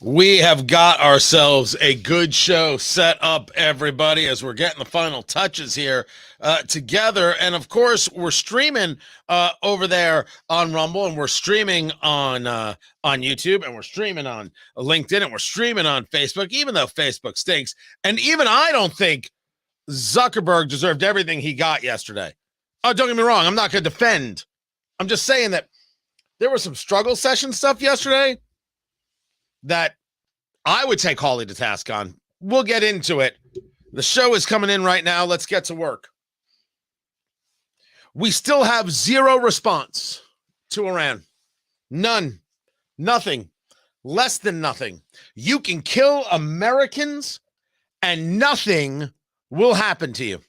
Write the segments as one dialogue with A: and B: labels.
A: We have got ourselves a good show set up, everybody, as we're getting the final touches here together. And of course, we're streaming over there on Rumble, and we're streaming on YouTube, and we're streaming on LinkedIn, and we're streaming on Facebook, even though Facebook stinks. And even I don't think Zuckerberg deserved everything he got yesterday. Oh, don't get me wrong. I'm not going to defend. I'm just saying that there was some struggle session stuff yesterday that I would take Hawley to task on. We'll get into it. The show is coming in right now. Let's get to work. We still have zero response to Iran. None. Nothing. Less than nothing. You can kill Americans and nothing will happen to you.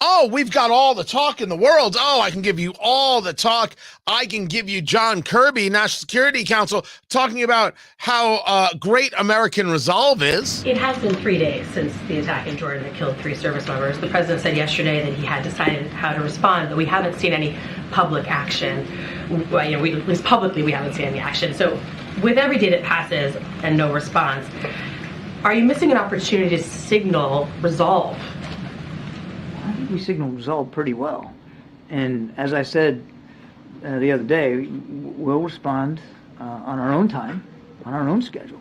A: Oh, we've got all the talk in the world. Oh, I can give you all the talk. I can give you John Kirby, National Security Council, talking about how great American resolve is.
B: It has been 3 days since the attack in Jordan that killed 3 service members. The president said yesterday that he had decided how to respond, but we haven't seen any public action. Well, at least publicly, we haven't seen any action. So with every day that passes and no response, are you missing an opportunity to signal resolve?
C: I think we signal resolve pretty well. And as I said the other day, we'll respond on our own time, on our own schedule.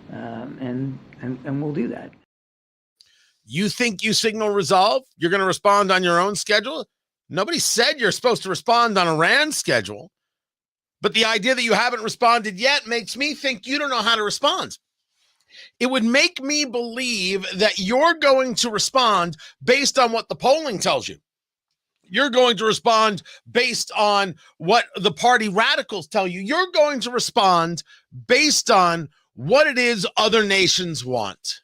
C: And we'll do that.
A: You think you signal resolve? You're going to respond on your own schedule? Nobody said you're supposed to respond on Iran's schedule. But the idea that you haven't responded yet makes me think you don't know how to respond. It would make me believe that you're going to respond based on what the polling tells you. You're going to respond based on what the party radicals tell you. You're going to respond based on what it is other nations want.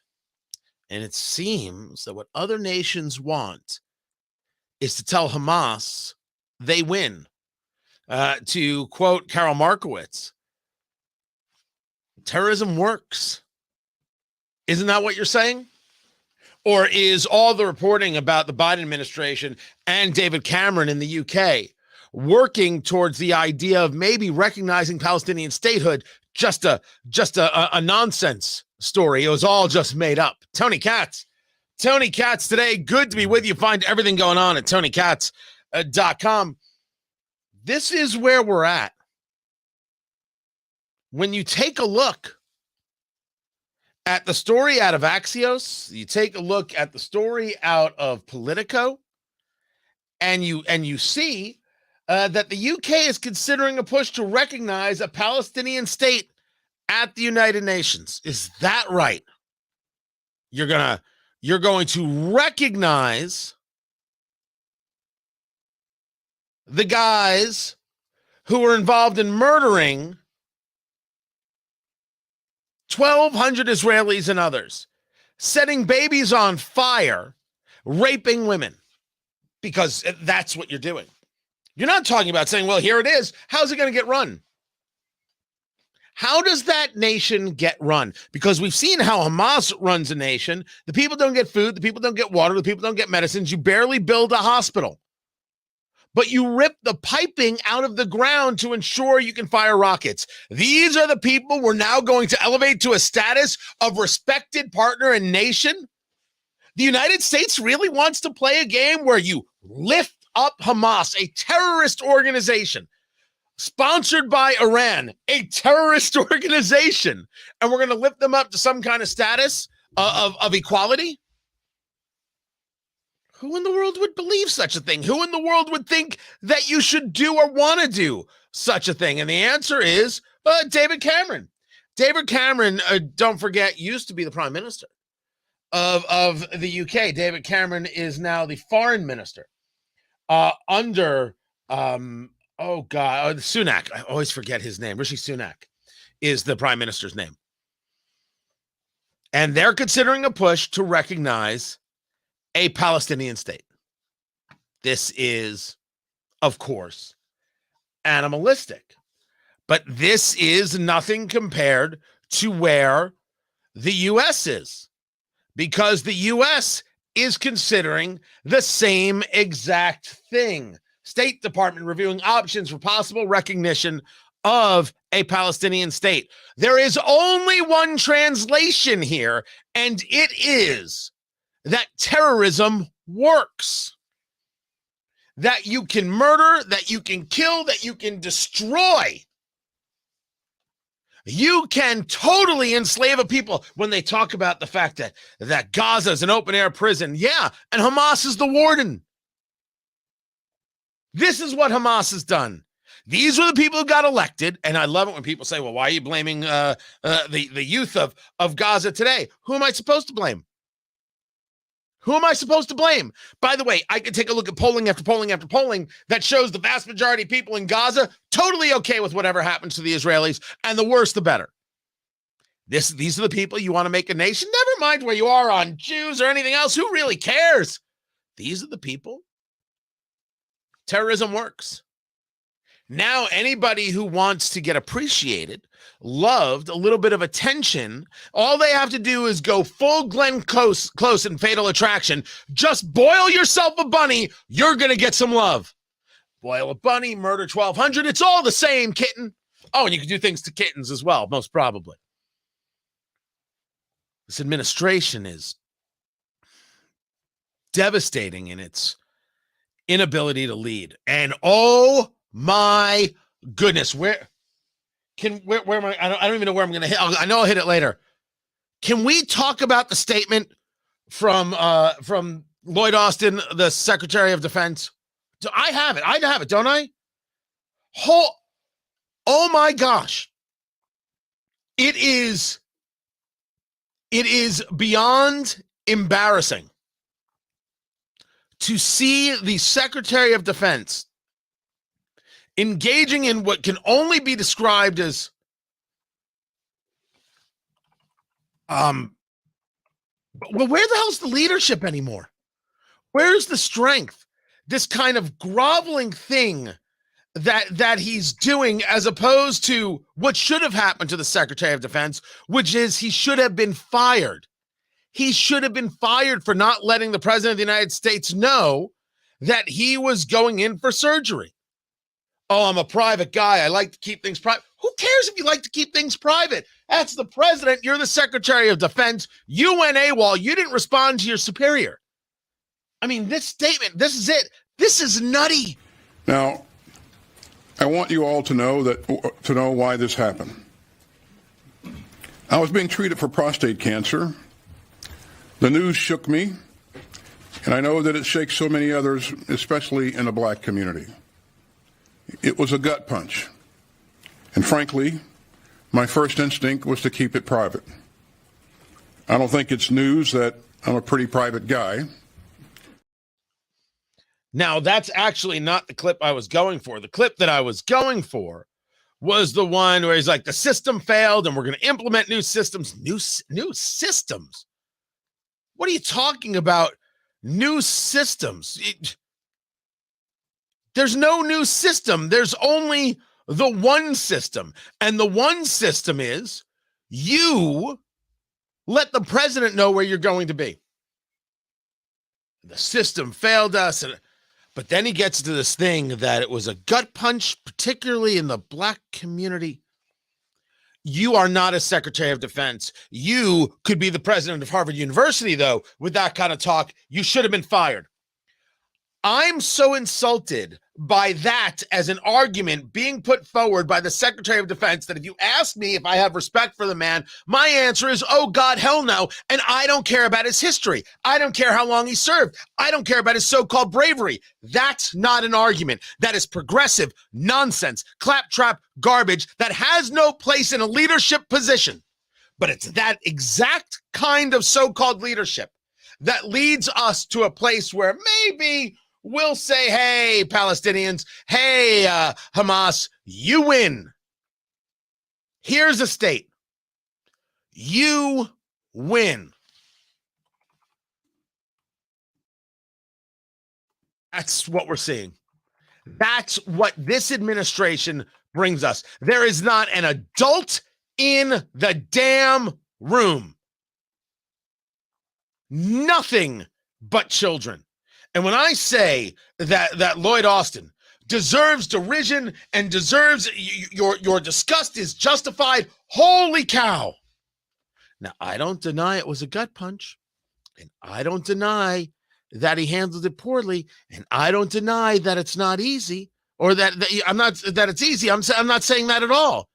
A: And it seems that what other nations want is to tell Hamas they win. To quote Karol Markowicz, terrorism works. Isn't that what you're saying? Or is all the reporting about the Biden administration and David Cameron in the UK working towards the idea of maybe recognizing Palestinian statehood just a nonsense story? It was all just made up. Tony Katz today. Good to be with you. Find everything going on at TonyKatz.com. This is where we're at. When you take a look at the story out of Axios, you take a look at the story out of Politico, and you see that the UK is considering a push to recognize a Palestinian state at the United Nations. Is that right? You're going to recognize the guys who were involved in murdering 1,200 Israelis and others, setting babies on fire, raping women, because that's what you're doing. You're not talking about saying, well, here it is. How's it going to get run? How does that nation get run? Because we've seen how Hamas runs a nation. The people don't get food. The people don't get water. The people don't get medicines. You barely build a hospital. But you rip the piping out of the ground to ensure you can fire rockets. These are the people we're now going to elevate to a status of respected partner and nation. The United States really wants to play a game where you lift up Hamas, a terrorist organization, sponsored by Iran, a terrorist organization, and we're going to lift them up to some kind of status of equality? Who in the world would believe such a thing? Who in the world would think that you should do or want to do such a thing? And the answer is David Cameron. David Cameron, don't forget, used to be the prime minister of the UK. David Cameron is now the foreign minister under, Sunak. I always forget his name. Rishi Sunak is the prime minister's name. And they're considering a push to recognize a Palestinian state. This is, of course, animalistic. But this is nothing compared to where the U.S. is, because the U.S. is considering the same exact thing. State Department reviewing options for possible recognition of a Palestinian state. There is only one translation here, and it is that terrorism works. That you can murder, that you can kill, that you can destroy. You can totally enslave a people. When they talk about the fact that Gaza is an open-air prison, yeah, and Hamas is the warden. This is what Hamas has done. These are the people who got elected, and I love it when people say, well, why are you blaming the youth of Gaza today? Who am I supposed to blame? Who am I supposed to blame? By the way, I could take a look at polling after polling after polling that shows the vast majority of people in Gaza totally okay with whatever happens to the Israelis, and the worse, the better. These are the people you want to make a nation? Never mind where you are on Jews or anything else. Who really cares? These are the people. Terrorism works. Now, anybody who wants to get appreciated, loved, a little bit of attention, all they have to do is go full Glenn Close in Fatal Attraction. Just boil yourself a bunny. You're going to get some love. Boil a bunny, murder 1,200. It's all the same, kitten. Oh, and you can do things to kittens as well, most probably. This administration is devastating in its inability to lead. And oh my goodness, where am I? I don't even know where I'm going to hit. I know I'll hit it later. Can we talk about the statement from Lloyd Austin, the Secretary of Defense? I have it, don't I? Oh my gosh. It is beyond embarrassing to see the Secretary of Defense engaging in what can only be described as well, where the hell's the leadership anymore? Where's the strength? This kind of groveling thing that he's doing, as opposed to what should have happened to the Secretary of Defense, which is he should have been fired. He should have been fired for not letting the President of the United States know that he was going in for surgery. Oh, I'm a private guy. I like to keep things private. Who cares if you like to keep things private? That's the president. You're the Secretary of Defense. You went AWOL. You didn't respond to your superior. I mean, this statement, this is it. This is nutty.
D: Now, I want you all to know why this happened. I was being treated for prostate cancer. The news shook me, and I know that it shakes so many others, especially in the black community. It was a gut punch. And frankly, my first instinct was to keep it private. I don't think it's news that I'm a pretty private guy.
A: Now, that's actually not the clip I was going for. The clip that I was going for was the one where he's like, the system failed and we're going to implement new systems. New systems? What are you talking about? New systems? There's no new system. There's only the one system. And the one system is you let the president know where you're going to be. The system failed us. But then he gets to this thing that it was a gut punch, particularly in the black community. You are not a Secretary of Defense. You could be the president of Harvard University, though, with that kind of talk. You should have been fired. I'm so insulted by that as an argument being put forward by the Secretary of Defense that if you ask me if I have respect for the man, my answer is, oh God, hell no. And I don't care about his history. I don't care how long he served. I don't care about his so-called bravery. That's not an argument. That is progressive nonsense, claptrap garbage that has no place in a leadership position. But it's that exact kind of so-called leadership that leads us to a place where maybe we'll say, hey, Palestinians, hey, Hamas, you win. Here's a state. You win. That's what we're seeing. That's what this administration brings us. There is not an adult in the damn room. Nothing but children. And when I say that Lloyd Austin deserves derision and deserves your disgust is justified. Holy cow. Now, I don't deny it was a gut punch, and I don't deny that he handled it poorly, and I don't deny that it's not easy, or that I'm not that it's easy. I'm not saying that at all.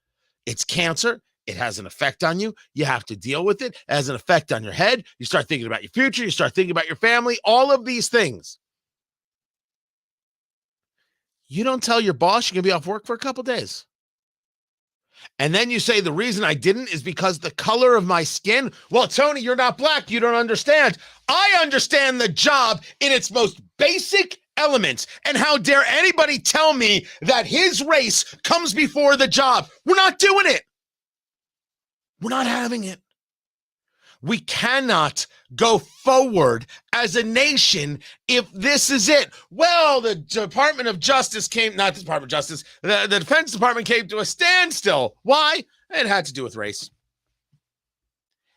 A: It's cancer. It has an effect on you. You have to deal with it. It has an effect on your head. You start thinking about your future. You start thinking about your family, all of these things. You don't tell your boss you're going to be off work for a couple days. And then you say the reason I didn't is because the color of my skin. Well, Tony, you're not black. You don't understand. I understand the job in its most basic elements. And how dare anybody tell me that his race comes before the job? We're not doing it. We're not having it. We cannot go forward as a nation if this is it. Well, the Department of Justice not the Department of Justice, the Defense Department came to a standstill. Why? It had to do with race.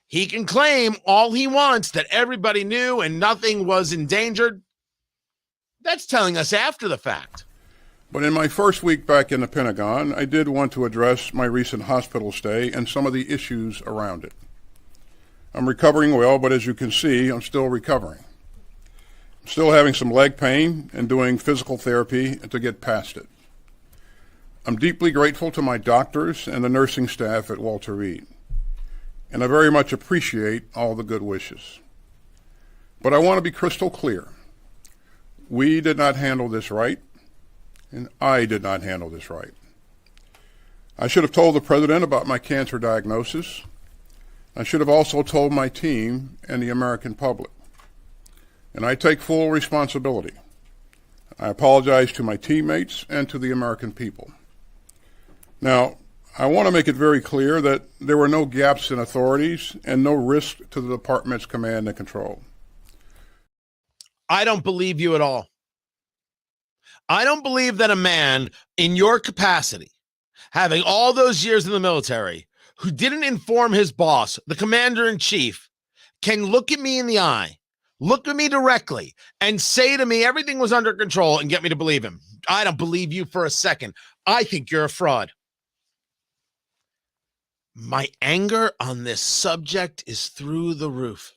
A: He can claim all he wants that everybody knew and nothing was endangered. That's telling us after the fact.
D: But in my first week back in the Pentagon, I did want to address my recent hospital stay and some of the issues around it. I'm recovering well, but as you can see, I'm still recovering. I'm still having some leg pain and doing physical therapy to get past it. I'm deeply grateful to my doctors and the nursing staff at Walter Reed, and I very much appreciate all the good wishes. But I want to be crystal clear. We did not handle this right, and I did not handle this right. I should have told the president about my cancer diagnosis. I should have also told my team and the American public. And I take full responsibility. I apologize to my teammates and to the American people. Now, I want to make it very clear that there were no gaps in authorities and no risk to the department's command and control.
A: I don't believe you at all. I don't believe that a man in your capacity, having all those years in the military, who didn't inform his boss, the commander-in-chief, can look at me in the eye, look at me directly, and say to me everything was under control and get me to believe him. I don't believe you for a second. I think you're a fraud. My anger on this subject is through the roof.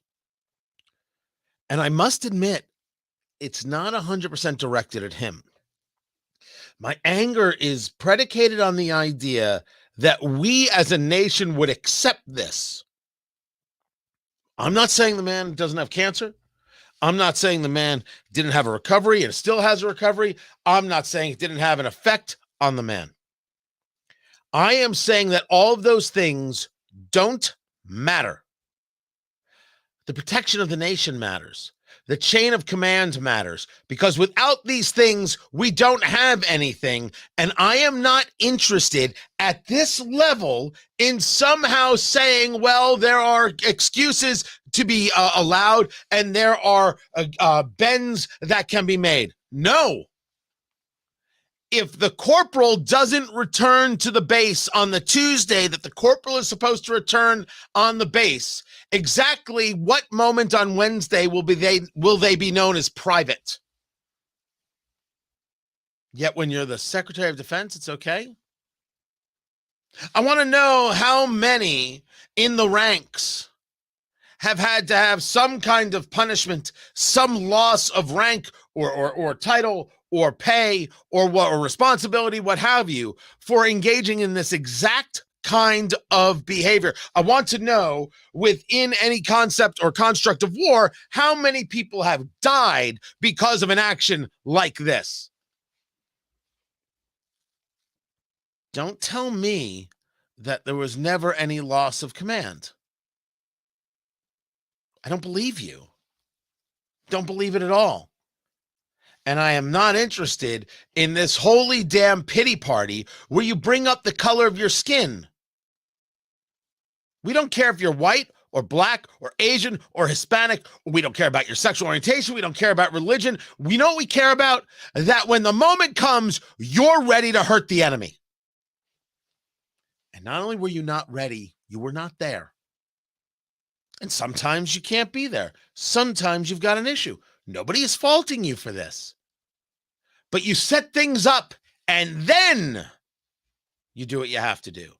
A: And I must admit, it's not 100% directed at him. My anger is predicated on the idea that we as a nation would accept this. I'm not saying the man doesn't have cancer. I'm not saying the man didn't have a recovery and still has a recovery. I'm not saying it didn't have an effect on the man. I am saying that all of those things don't matter. The protection of the nation matters. The chain of command matters, because without these things, we don't have anything. And I am not interested at this level in somehow saying, well, there are excuses to be allowed and there are bends that can be made. No. If the corporal doesn't return to the base on the Tuesday that the corporal is supposed to return on the base, exactly what moment on Wednesday will they be known as private? Yet when you're the Secretary of Defense, it's okay. I want to know how many in the ranks have had to have some kind of punishment, some loss of rank or title or pay or responsibility, what have you, for engaging in this exact kind of behavior. I want to know, within any concept or construct of war, how many people have died because of an action like this. Don't tell me that there was never any loss of command. I don't believe you. Don't believe it at all. And I am not interested in this holy damn pity party where you bring up the color of your skin. We don't care if you're white or black or Asian or Hispanic. We don't care about your sexual orientation. We don't care about religion. We know what we care about, that when the moment comes, you're ready to hurt the enemy. And not only were you not ready, you were not there. And sometimes you can't be there. Sometimes you've got an issue. Nobody is faulting you for this. but you set things up and then you do what you have to do.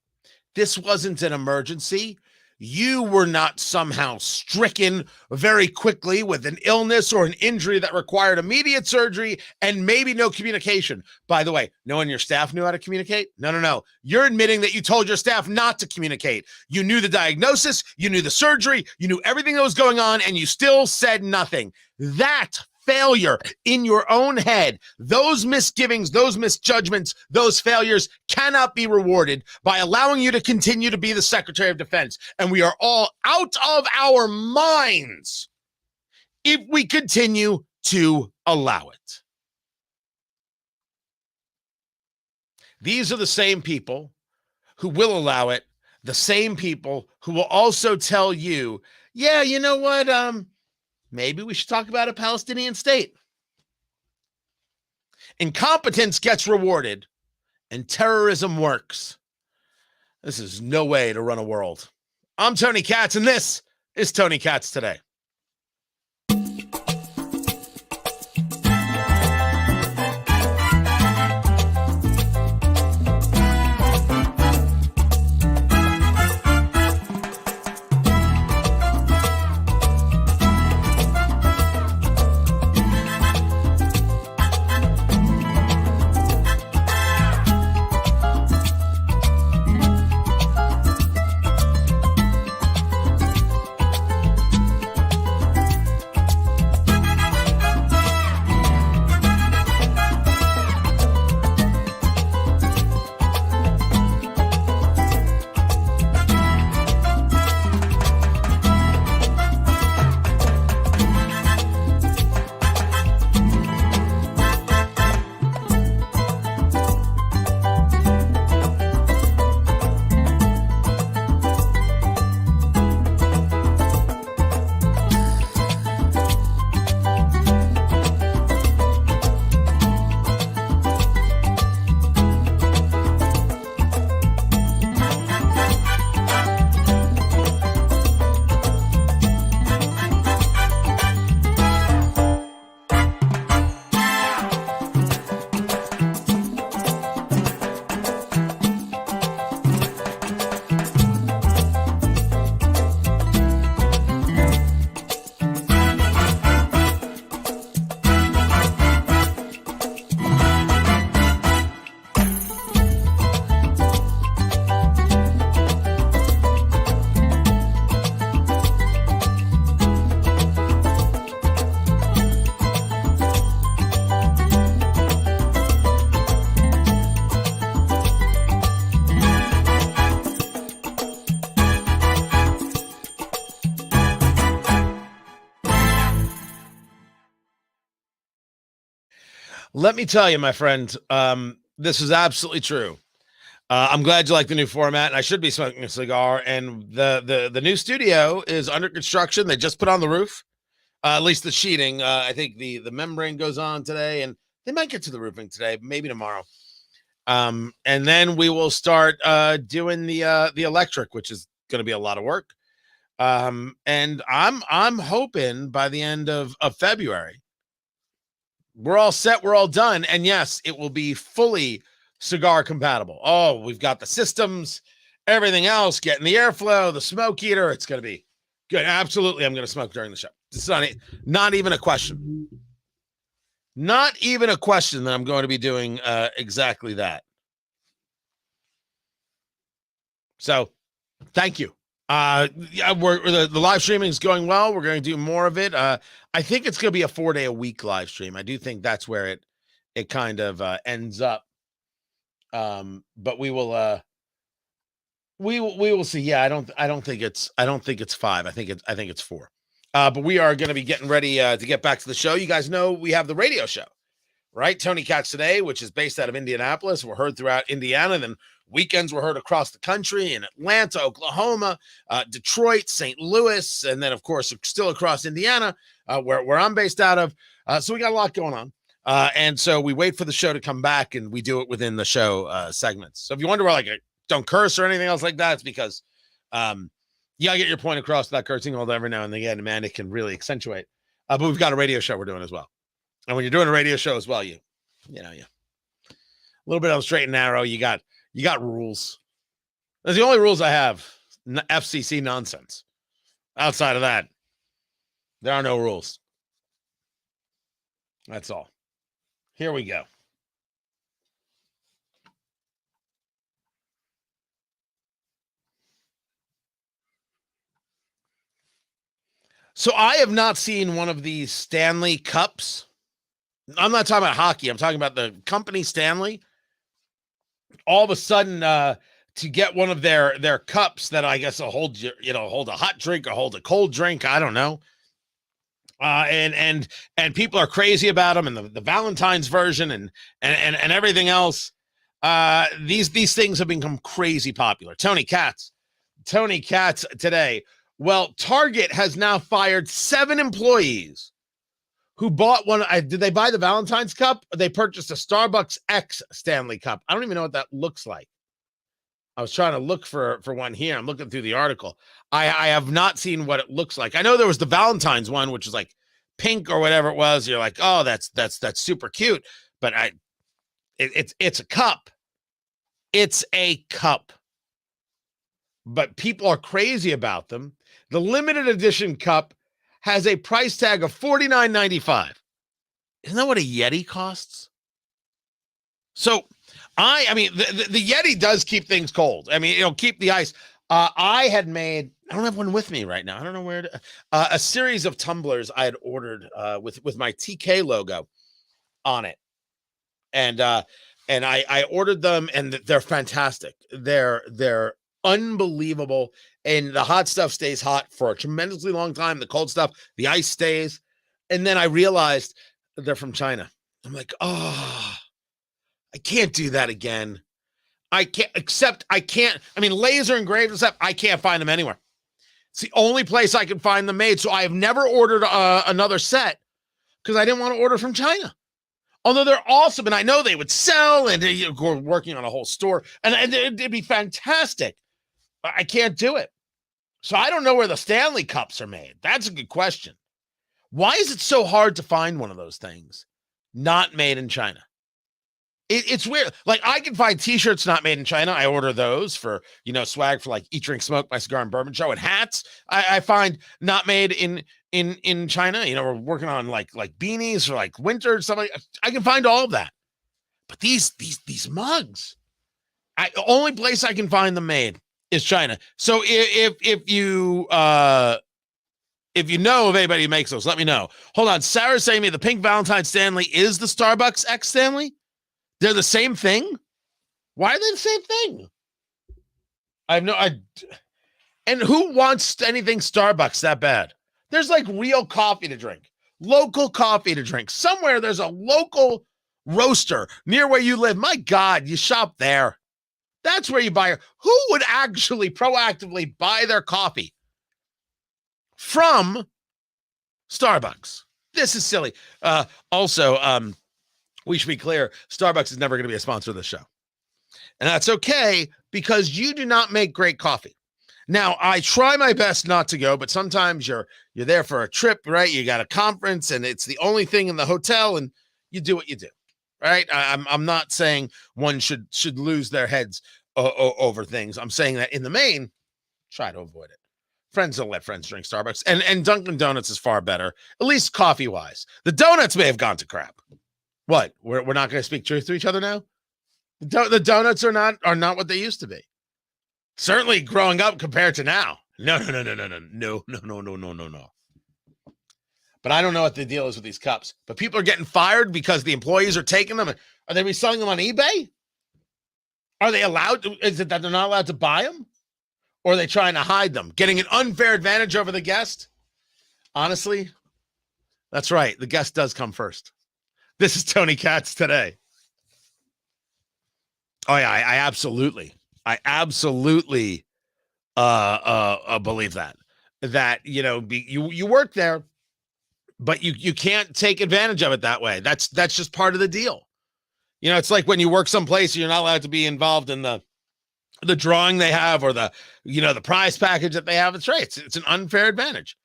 A: This wasn't an emergency. You were not somehow stricken very quickly with an illness or an injury that required immediate surgery and maybe no communication. By the way, no one in your staff knew how to communicate? No. You're admitting that you told your staff not to communicate. You knew the diagnosis, you knew the surgery, you knew everything that was going on, and you still said nothing. That failure in your own head, those misgivings, those misjudgments, those failures cannot be rewarded by allowing you to continue to be the Secretary of Defense. And we are all out of our minds if we continue to allow it. These are the same people who will allow it, the same people who will also tell you, yeah, you know what, maybe we should talk about a Palestinian state. Incompetence gets rewarded, and terrorism works. This is no way to run a world. I'm Tony Katz, and this is Tony Katz Today. Let me tell you, my friend, this is absolutely true. I'm glad you like the new format, and I should be smoking a cigar. And the new studio is under construction. They just put on the roof, at least the sheeting. I think the membrane goes on today, and they might get to the roofing today, maybe tomorrow. And then we will start doing the electric, which is going to be a lot of work. And I'm hoping by the end of February, we're all set, we're all done. And yes, it will be fully cigar compatible. Oh, we've got the systems, everything else, getting the airflow, the smoke heater. It's going to be good. Absolutely. I'm going to smoke during the show. It's not even a question. Not even a question that I'm going to be doing exactly that. So thank you. Yeah, the live streaming is going well. We're going to do more of it. I think it's going to be a 4-day-a-week live stream. I do think that's where it kind of ends up. But we will see. Yeah, I don't think it's 5. I think it's 4. But we are going to be getting ready to get back to the show. You guys know we have the radio show, right? Tony Katz Today, which is based out of Indianapolis. We're heard throughout Indiana. Then weekends were heard across the country in Atlanta, Oklahoma, Detroit, St. Louis, and then, of course, still across Indiana, where I'm based out of. So we got a lot going on. And so we wait for the show to come back, and we do it within the show segments. So if you wonder why I don't curse or anything else like that, it's because you gotta get your point across without cursing all every now and again, man, it can really accentuate. But we've got a radio show we're doing as well. And when you're doing a radio show as well, you a little bit of straight and narrow. You got rules. That's the only rules I have. FCC nonsense. Outside of that, there are no rules. That's all. Here we go. So I have not seen one of these Stanley Cups. I'm not talking about hockey. I'm talking about the company Stanley. All of a sudden, to get one of their cups that I guess will hold hold a hot drink or hold a cold drink. I don't know. And people are crazy about them, and the Valentine's version and everything else. These things have become crazy popular. Tony Katz today. Well, Target has now fired 7 employees who bought one. Did they buy the Valentine's cup? Or they purchased a Starbucks X Stanley Cup. I don't even know what that looks like. I was trying to look for one here. I'm looking through the article. I have not seen what it looks like. I know there was the Valentine's one, which is like pink or whatever it was. You're like, oh, that's super cute. But it's a cup. It's a cup. But people are crazy about them. The limited edition cup has a price tag of $49.95. Isn't that what a Yeti costs? So I mean, the Yeti does keep things cold. I mean, it'll keep the ice. I had made, I don't have one with me right now. I don't know where to, a series of tumblers I had ordered with my TK logo on it. And I ordered them, and they're fantastic. They're unbelievable. And the hot stuff stays hot for a tremendously long time. The cold stuff, the ice stays. And then I realized they're from China. I'm like, oh, I can't do that again. I mean, laser engraved and stuff, I can't find them anywhere. It's the only place I can find them made. So I have never ordered another set because I didn't want to order from China. Although they're awesome, and I know they would sell, and we're working on a whole store, and it'd be fantastic. I can't do it. So I don't know where the Stanley Cups are made. That's a good question. Why is it so hard to find one of those things not made in China? It's weird. Like, I can find t-shirts not made in China. I order those for, swag for like Eat, Drink, Smoke, My Cigar and Bourbon Show, and hats I find not made in China. We're working on like beanies for like winter stuff. I can find all of that. But these mugs, only place I can find them made is China. So if you know of anybody who makes those, let me know. Hold on. Sarah's saying to me the pink Valentine Stanley is the Starbucks X Stanley. They're the same thing? Why are they the same thing? And who wants anything Starbucks that bad? There's like real coffee to drink, local coffee to drink. Somewhere there's a local roaster near where you live. My God, you shop there. That's where you buy it. Who would actually proactively buy their coffee from Starbucks? This is silly. Also, we should be clear, Starbucks is never going to be a sponsor of the show. And that's okay, because you do not make great coffee. Now, I try my best not to go, but sometimes you're there for a trip, right? You got a conference, and it's the only thing in the hotel, and you do what you do, right? I'm not saying one should lose their heads over things. I'm saying that in the main, try to avoid it. Friends don't let friends drink Starbucks. And Dunkin' Donuts is far better, at least coffee-wise. The donuts may have gone to crap. What? We're not going to speak truth to each other now? The donuts are not what they used to be. Certainly growing up compared to now. No. But I don't know what the deal is with these cups. But people are getting fired because the employees are taking them. Are they reselling them on eBay? Are they allowed to? Is it that they're not allowed to buy them? Or are they trying to hide them? Getting an unfair advantage over the guest? Honestly, that's right. The guest does come first. This is Tony Katz today. Oh yeah, I absolutely believe that you work there, but you can't take advantage of it that way. That's just part of the deal. It's like when you work someplace, you're not allowed to be involved in the drawing they have, or the prize package that they have. It's right. It's an unfair advantage.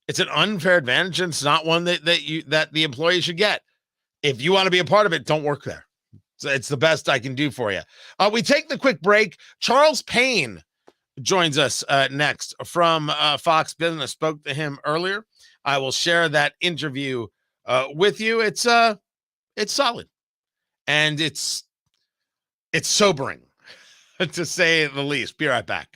A: It's an unfair advantage, and it's not one that the employee should get. If you want to be a part of it, don't work there. So it's the best I can do for you. We take the quick break. Charles Payne joins us next from Fox Business. Spoke to him earlier. I will share that interview with you. It's solid, and it's sobering, to say the least. Be right back.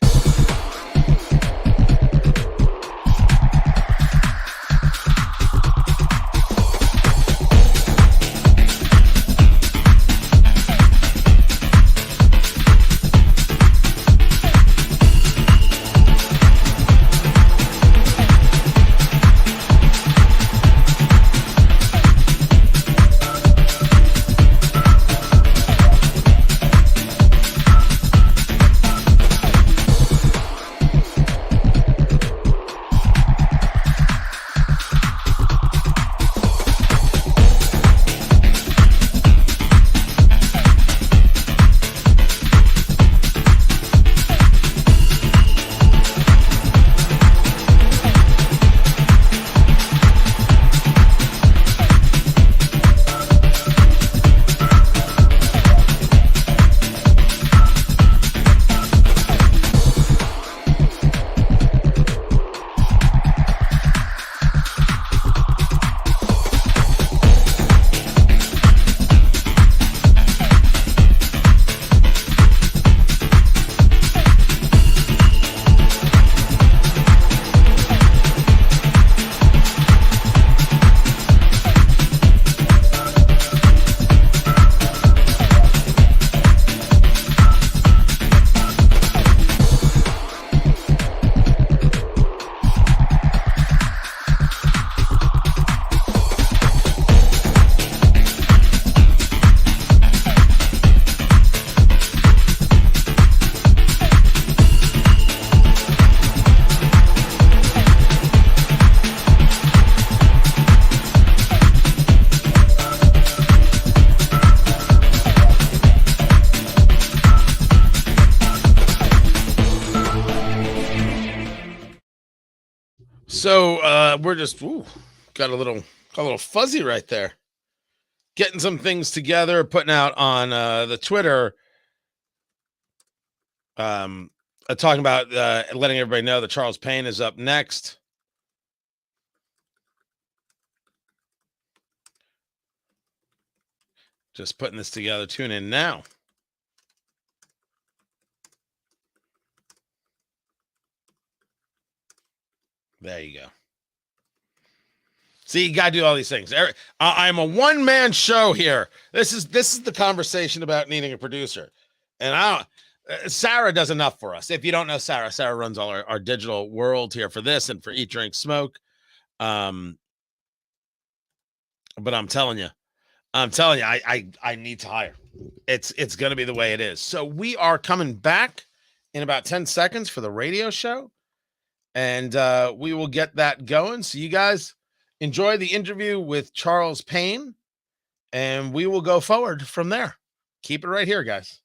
A: So we're just got a little fuzzy right there. Getting some things together, putting out on the Twitter, talking about letting everybody know that Charles Payne is up next. Just putting this together. Tune in now. There you go. See, you got to do all these things. I'm a one-man show here. This is the conversation about needing a producer. And Sarah does enough for us. If you don't know Sarah runs all our digital world here for this and for Eat, Drink, Smoke. But I'm telling you, I need to hire. It's going to be the way it is. So we are coming back in about 10 seconds for the radio show. And we will get that going. So you guys enjoy the interview with Charles Payne, and we will go forward from there. Keep it right here, guys.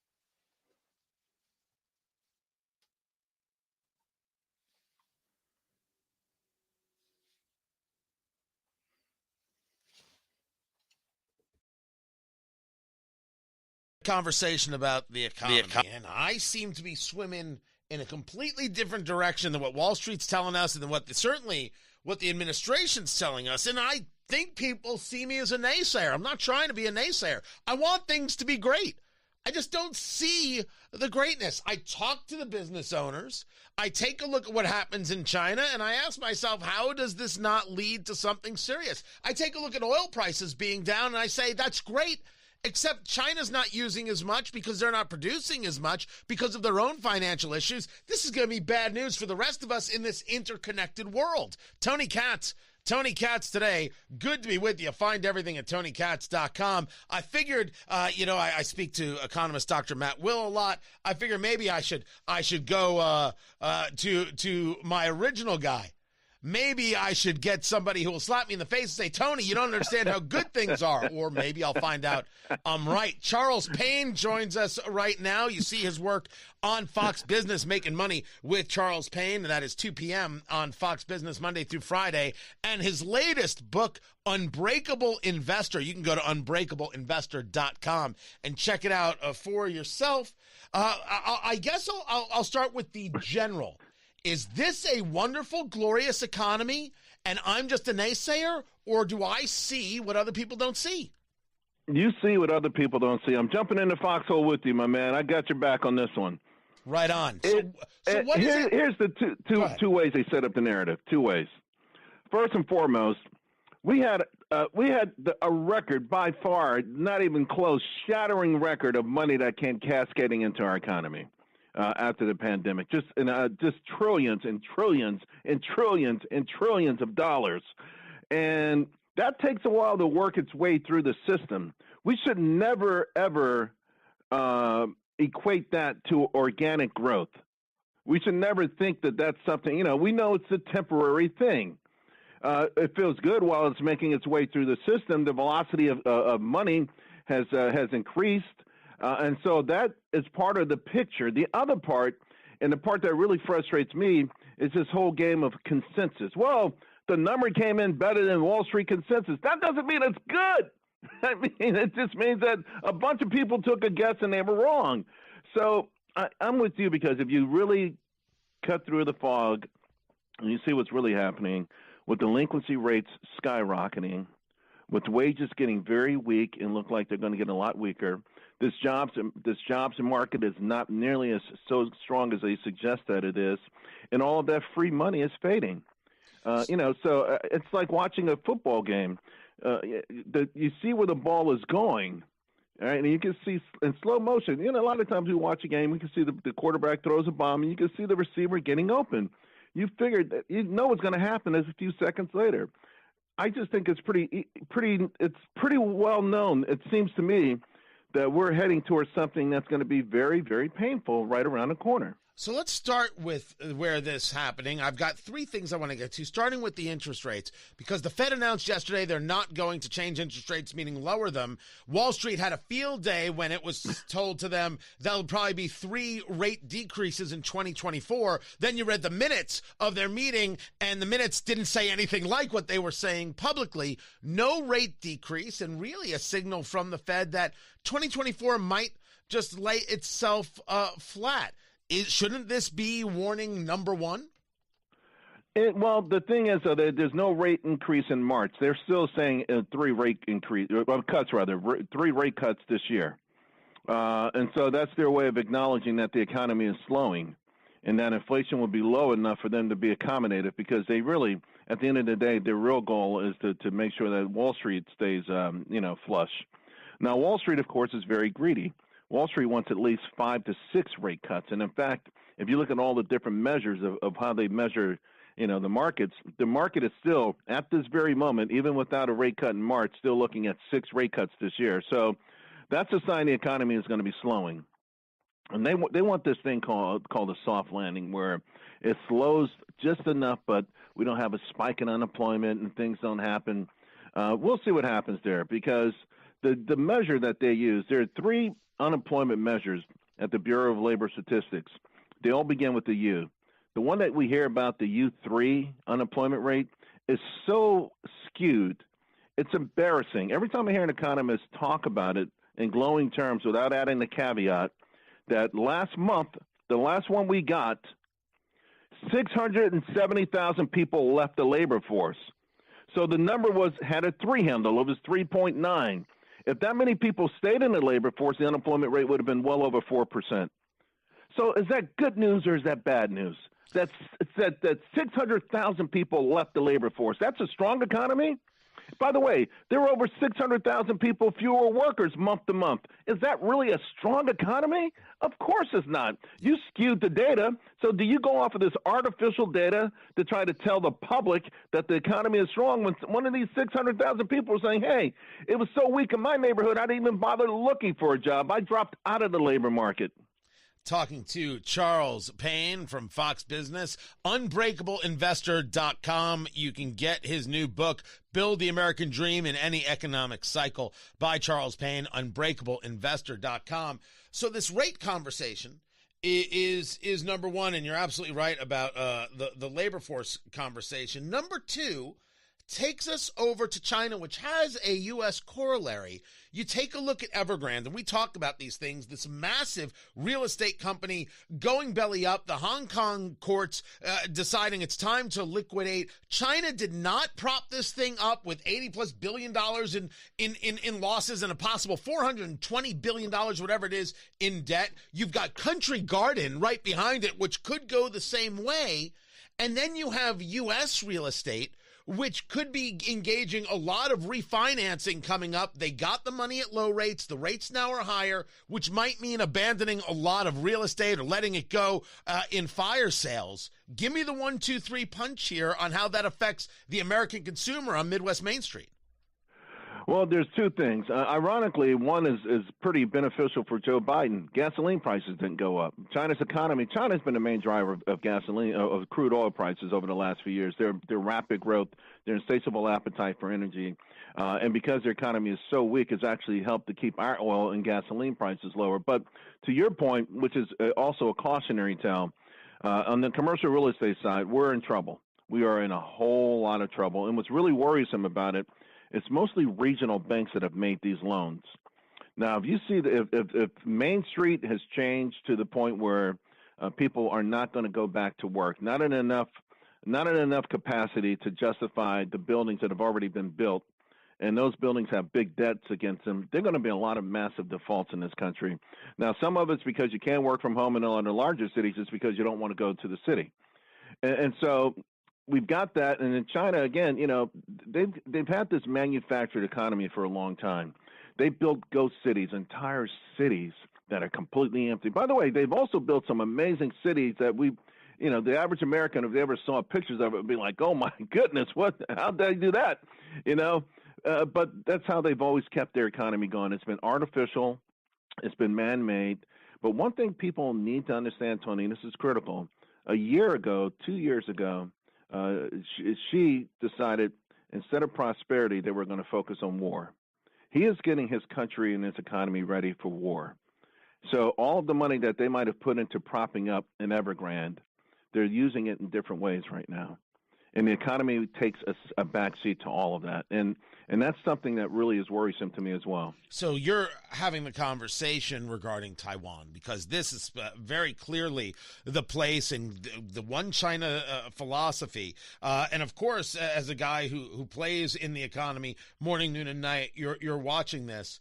A: Conversation about the economy. And I seem to be swimming in a completely different direction than what Wall Street's telling us and than what the administration's telling us. And I think people see me as a naysayer. I'm not trying to be a naysayer. I want things to be great. I just don't see the greatness. I talk to the business owners. I take a look at what happens in China, and I ask myself, how does this not lead to something serious? I take a look at oil prices being down, and I say, that's great. Except China's not using as much because they're not producing as much because of their own financial issues. This is going to be bad news for the rest of us in this interconnected world. Tony Katz today. Good to be with you. Find everything at TonyKatz.com. I figured, I speak to economist Dr. Matt Will a lot. I figured maybe I should go to my original guy. maybe I should get somebody who will slap me in the face and say, Tony, you don't understand how good things are. Or maybe I'll find out I'm right. Charles Payne joins us right now. You see his work on Fox Business, Making Money with Charles Payne. And that is 2 p.m. on Fox Business Monday through Friday. And his latest book, Unbreakable Investor. You can go to unbreakableinvestor.com and check it out for yourself. I guess I'll start with the general. Is this a wonderful, glorious economy, and I'm just a naysayer, or do I see what other people don't see?
E: You see what other people don't see. I'm jumping in the foxhole with you, my man. I got your back on this one.
A: Right on. So what is it?
E: Here's the two ways they set up the narrative. Two ways. First and foremost, we had a record by far, not even close, shattering record of money that came cascading into our economy. After the pandemic, just trillions and trillions and trillions and trillions of dollars. And that takes a while to work its way through the system. We should never, ever equate that to organic growth. We should never think that that's something, we know it's a temporary thing. It feels good while it's making its way through the system. The velocity of money has increased. And so that is part of the picture. The other part, and the part that really frustrates me, is this whole game of consensus. Well, the number came in better than Wall Street consensus. That doesn't mean it's good. I mean, it just means that a bunch of people took a guess and they were wrong. So I'm with you, because if you really cut through the fog and you see what's really happening with delinquency rates skyrocketing, with wages getting very weak and look like they're going to get a lot weaker, this jobs market is not nearly as so strong as they suggest that it is, and all of that free money is fading. So it's like watching a football game. You see where the ball is going, all right, and you can see in slow motion. A lot of times we watch a game, we can see the quarterback throws a bomb, and you can see the receiver getting open. You figured that what's going to happen is a few seconds later. I just think it's pretty well known. It seems to me that we're heading towards something that's going to be very, very painful right around the corner.
A: So let's start with where this is happening. I've got three things I want to get to, starting with the interest rates, because the Fed announced yesterday they're not going to change interest rates, meaning lower them. Wall Street had a field day when it was told to them there'll probably be 3 rate decreases in 2024. Then you read the minutes of their meeting, and the minutes didn't say anything like what they were saying publicly. No rate decrease, and really a signal from the Fed that 2024 might just lay itself flat. Shouldn't this be warning number one?
E: Well, the thing is, there's no rate increase in March. They're still saying 3 rate cuts this year. And so that's their way of acknowledging that the economy is slowing and that inflation will be low enough for them to be accommodative, because they really, at the end of the day, their real goal is to make sure that Wall Street stays, flush. Now, Wall Street, of course, is very greedy. Wall Street wants at least 5 to 6 rate cuts. And in fact, if you look at all the different measures of how they measure, the markets, the market is still, at this very moment, even without a rate cut in March, still looking at 6 rate cuts this year. So that's a sign the economy is going to be slowing. And they want this thing called a soft landing, where it slows just enough, but we don't have a spike in unemployment and things don't happen. We'll see what happens there, because the measure that they use, there are 3 unemployment measures at the Bureau of Labor Statistics. They all begin with the U. The one that we hear about, the U3 unemployment rate, is so skewed. It's embarrassing. Every time I hear an economist talk about it in glowing terms without adding the caveat that last month, the last one we got, 670,000 people left the labor force. So the number had a 3 handle. It was 3.9. If that many people stayed in the labor force, the unemployment rate would have been well over 4%. So is that good news or is that bad news? That 600,000 people left the labor force. That's a strong economy? By the way, there were over 600,000 people fewer workers month to month. Is that really a strong economy? Of course it's not. You skewed the data. So do you go off of this artificial data to try to tell the public that the economy is strong when one of these 600,000 people are saying, hey, it was so weak in my neighborhood, I didn't even bother looking for a job. I dropped out of the labor market.
A: talking to Charles Payne from Fox Business, unbreakableinvestor.com. You can get his new book, Build the American Dream in Any Economic Cycle, by Charles Payne, unbreakableinvestor.com. So this rate conversation is number one, and you're absolutely right about the labor force conversation. Number two takes us over to China, which has a U.S. corollary. You take a look at Evergrande, and we talk about these things, this massive real estate company going belly up, the Hong Kong courts deciding it's time to liquidate. China did not prop this thing up with $80+ billion in losses and a possible $420 billion, whatever it is, in debt. You've got Country Garden right behind it, which could go the same way. And then you have U.S. real estate, which could be engaging a lot of refinancing coming up. They got the money at low rates. The rates now are higher, which might mean abandoning a lot of real estate or letting it go in fire sales. Give me the 1, 2, 3 punch here on how that affects the American consumer on Midwest Main Street.
E: Well, there's two things. Ironically, one is pretty beneficial for Joe Biden. Gasoline prices didn't go up. China's economy, China's been the main driver of gasoline, of crude oil prices over the last few years. Their rapid growth, their insatiable appetite for energy, and because their economy is so weak, it's actually helped to keep our oil and gasoline prices lower. But to your point, which is also a cautionary tale, on the commercial real estate side, we're in trouble. We are in a whole lot of trouble. And what's really worrisome about it, it's mostly regional banks that have made these loans. Now, if you see if Main Street has changed to the point where people are not going to go back to work, not in enough capacity to justify the buildings that have already been built, and those buildings have big debts against them, there are going to be a lot of massive defaults in this country. Now, some of it's because you can't work from home in a lot of larger cities. It's because you don't want to go to the city, and so we've got that. And in China, again, you know, they've had this manufactured economy for a long time. They built ghost cities, entire cities that are completely empty. By the way, they've also built some amazing cities that the average American, if they ever saw pictures of it, would be like, oh my goodness, how did they do that? But that's how they've always kept their economy going. It's been artificial. It's been man-made. But one thing people need to understand, Tony, and this is critical, 2 years ago, she decided instead of prosperity, they were going to focus on war. He is getting his country and his economy ready for war. So all of the money that they might have put into propping up in Evergrande, they're using it in different ways right now. And the economy takes a backseat to all of that. And that's something that really is worrisome to me as well.
A: So you're having the conversation regarding Taiwan because this is very clearly the place in the one China philosophy. And of course, as a guy who plays in the economy morning, noon, and night, you're watching this.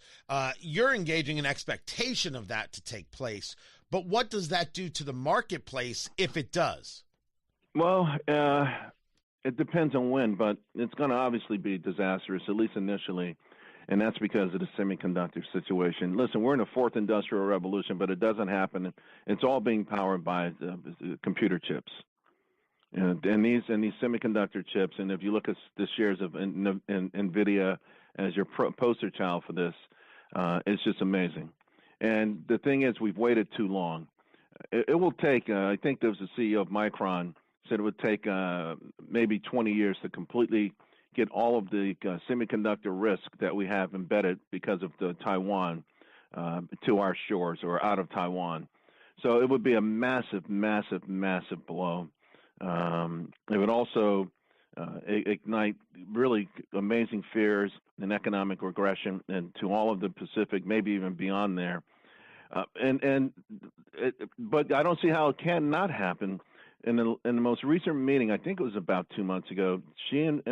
A: You're engaging an expectation of that to take place. But what does that do to the marketplace if it does?
E: Well, it depends on when, but it's going to obviously be disastrous, at least initially, and that's because of the semiconductor situation. Listen, we're in a fourth industrial revolution, but it doesn't happen. It's all being powered by the computer chips, and these semiconductor chips. And if you look at the shares of NVIDIA as your poster child for this, it's just amazing. And the thing is, we've waited too long. It will take, I think there was a CEO of Micron said it would take maybe 20 years to completely get all of the semiconductor risk that we have embedded because of the Taiwan to our shores or out of Taiwan. So it would be a massive, massive, massive blow. It would also ignite really amazing fears and economic regression and to all of the Pacific, maybe even beyond there. But I don't see how it cannot happen. In the most recent meeting, I think it was about 2 months ago, she and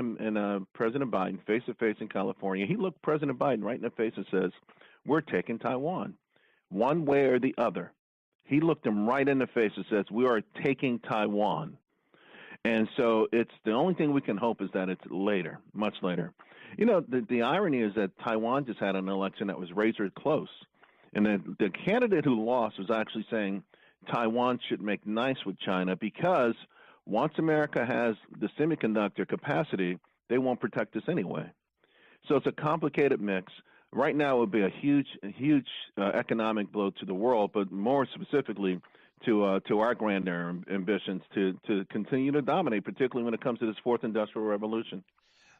E: President Biden, face-to-face in California, he looked President Biden right in the face and says, we're taking Taiwan, one way or the other. He looked him right in the face and says, we are taking Taiwan. And so it's the only thing we can hope is that it's later, much later. You know, the irony is that Taiwan just had an election that was razor close. And the candidate who lost was actually saying Taiwan should make nice with China because once America has the semiconductor capacity, they won't protect us anyway. So it's a complicated mix. right now it would be a huge economic blow to the world, but more specifically to our grander ambitions to continue to dominate, particularly when it comes to this fourth industrial revolution.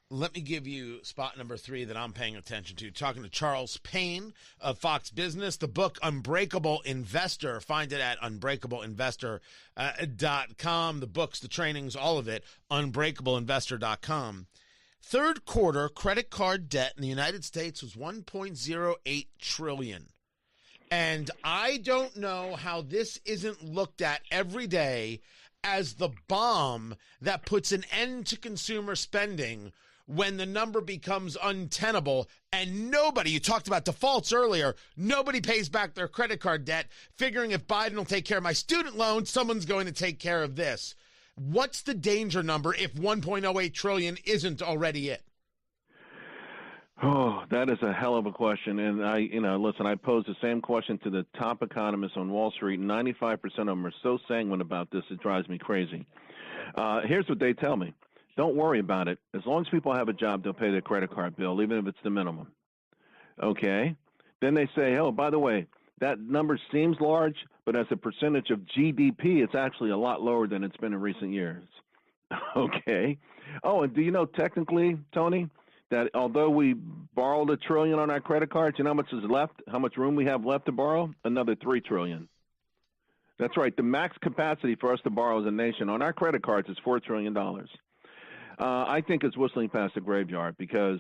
A: Let me give you spot number 3 that I'm paying attention to. Talking to Charles Payne of Fox Business, the book Unbreakable Investor. Find it at unbreakableinvestor.com. The books, the trainings, all of it, unbreakableinvestor.com. Third quarter credit card debt in the United States was $1.08 trillion. And I don't know how this isn't looked at every day as the bomb that puts an end to consumer spending when the number becomes untenable and nobody, you talked about defaults earlier, nobody pays back their credit card debt, figuring if Biden will take care of my student loan, someone's going to take care of this. What's the danger number if 1.08 trillion isn't already it?
E: Oh, that is a hell of a question. And listen, I posed the same question to the top economists on Wall Street. 95% of them are so sanguine about this, it drives me crazy. Here's what they tell me. Don't worry about it. As long as people have a job, they'll pay their credit card bill, even if it's the minimum. Okay? Then they say, oh, by the way, that number seems large, but as a percentage of GDP, it's actually a lot lower than it's been in recent years. Okay? Oh, and do you know technically, Tony, that although we borrowed $1 trillion on our credit cards, you know how much is left, how much room we have left to borrow? Another $3 trillion. That's right. The max capacity for us to borrow as a nation on our credit cards is $4 trillion. I think it's whistling past the graveyard because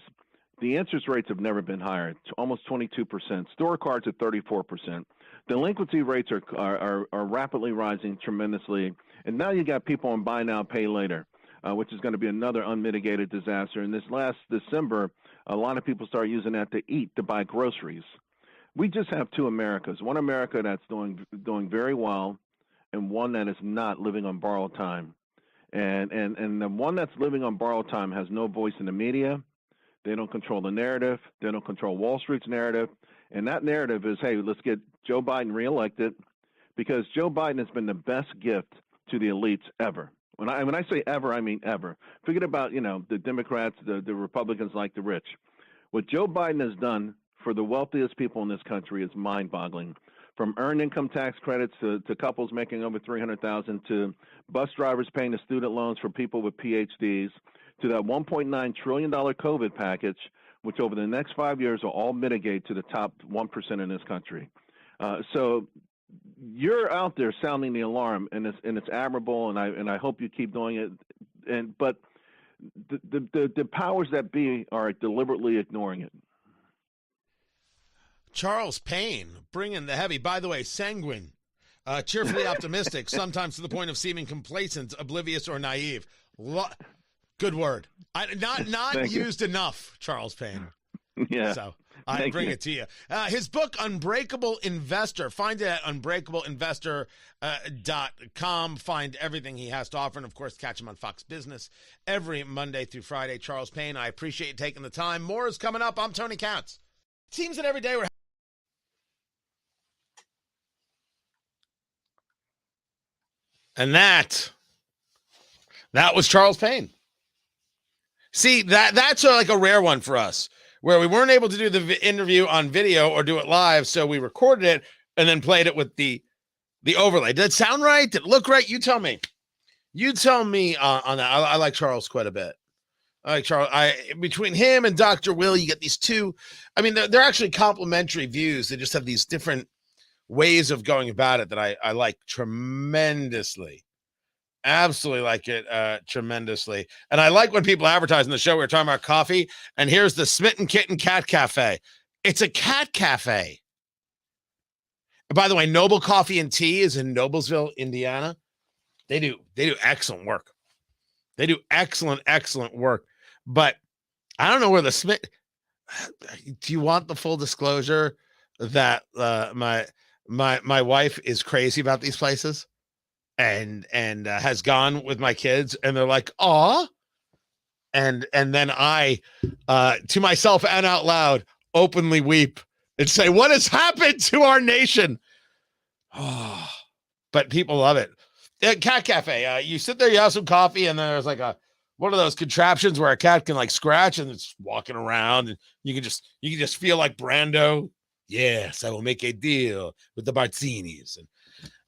E: the interest rates have never been higher. It's almost 22%. Store cards at 34%. Delinquency rates are rapidly rising tremendously. And now you got people on buy now, pay later, which is going to be another unmitigated disaster. And this last December, a lot of people started using that to eat, to buy groceries. We just have two Americas. One America that's doing very well, and one that is not, living on borrowed time. And the one that's living on borrowed time has no voice in the media. They don't control the narrative. They don't control Wall Street's narrative. And that narrative is, hey, let's get Joe Biden reelected, because Joe Biden has been the best gift to the elites ever. When I say ever, I mean ever. Forget about, the Democrats, the Republicans like the rich. What Joe Biden has done for the wealthiest people in this country is mind-boggling. From earned income tax credits to couples making over $300,000, to bus drivers paying the student loans for people with PhDs, to that $1.9 trillion COVID package, which over the next 5 years will all mitigate to the top 1% in this country. So you're out there sounding the alarm, and it's admirable, and I hope you keep doing it. But the powers that be are deliberately ignoring it.
A: Charles Payne, bringing the heavy. By the way, sanguine, cheerfully optimistic, sometimes to the point of seeming complacent, oblivious, or naive. Good word. Not used enough, Charles Payne.
E: Yeah.
A: So I bring it to you. His book, Unbreakable Investor. Find it at unbreakableinvestor.com. Find everything he has to offer. And, of course, catch him on Fox Business every Monday through Friday. Charles Payne, I appreciate you taking the time. More is coming up. I'm Tony Katz. It seems that every day we're... And that was Charles Payne. See, that's like a rare one for us, where we weren't able to do the interview on video or do it live, so we recorded it and then played it with the overlay. Did it sound right? Did it look right? You tell me. You tell me on that. I like Charles quite a bit. I like Charles. Between him and Dr. Will, you get these two. I mean, they're actually complementary views. They just have these different ways of going about it that I like tremendously. Absolutely like it tremendously. And I like when people advertise in the show, we were talking about coffee, and here's the Smitten Kitten Cat Cafe. It's a cat cafe. And by the way, Noble Coffee and Tea is in Noblesville, Indiana. They do excellent work. They do excellent work. But I don't know where the Smith. Do you want the full disclosure that my wife is crazy about these places? And has gone with my kids, and they're like, "Aw," and then I, to myself and out loud, openly weep and say, "What has happened to our nation?" Oh, but people love it. Cat Cafe. You sit there, you have some coffee, and then there's like a one of those contraptions where a cat can like scratch and it's walking around, and you can just feel like Brando. Yes, I will make a deal with the Barzinis. And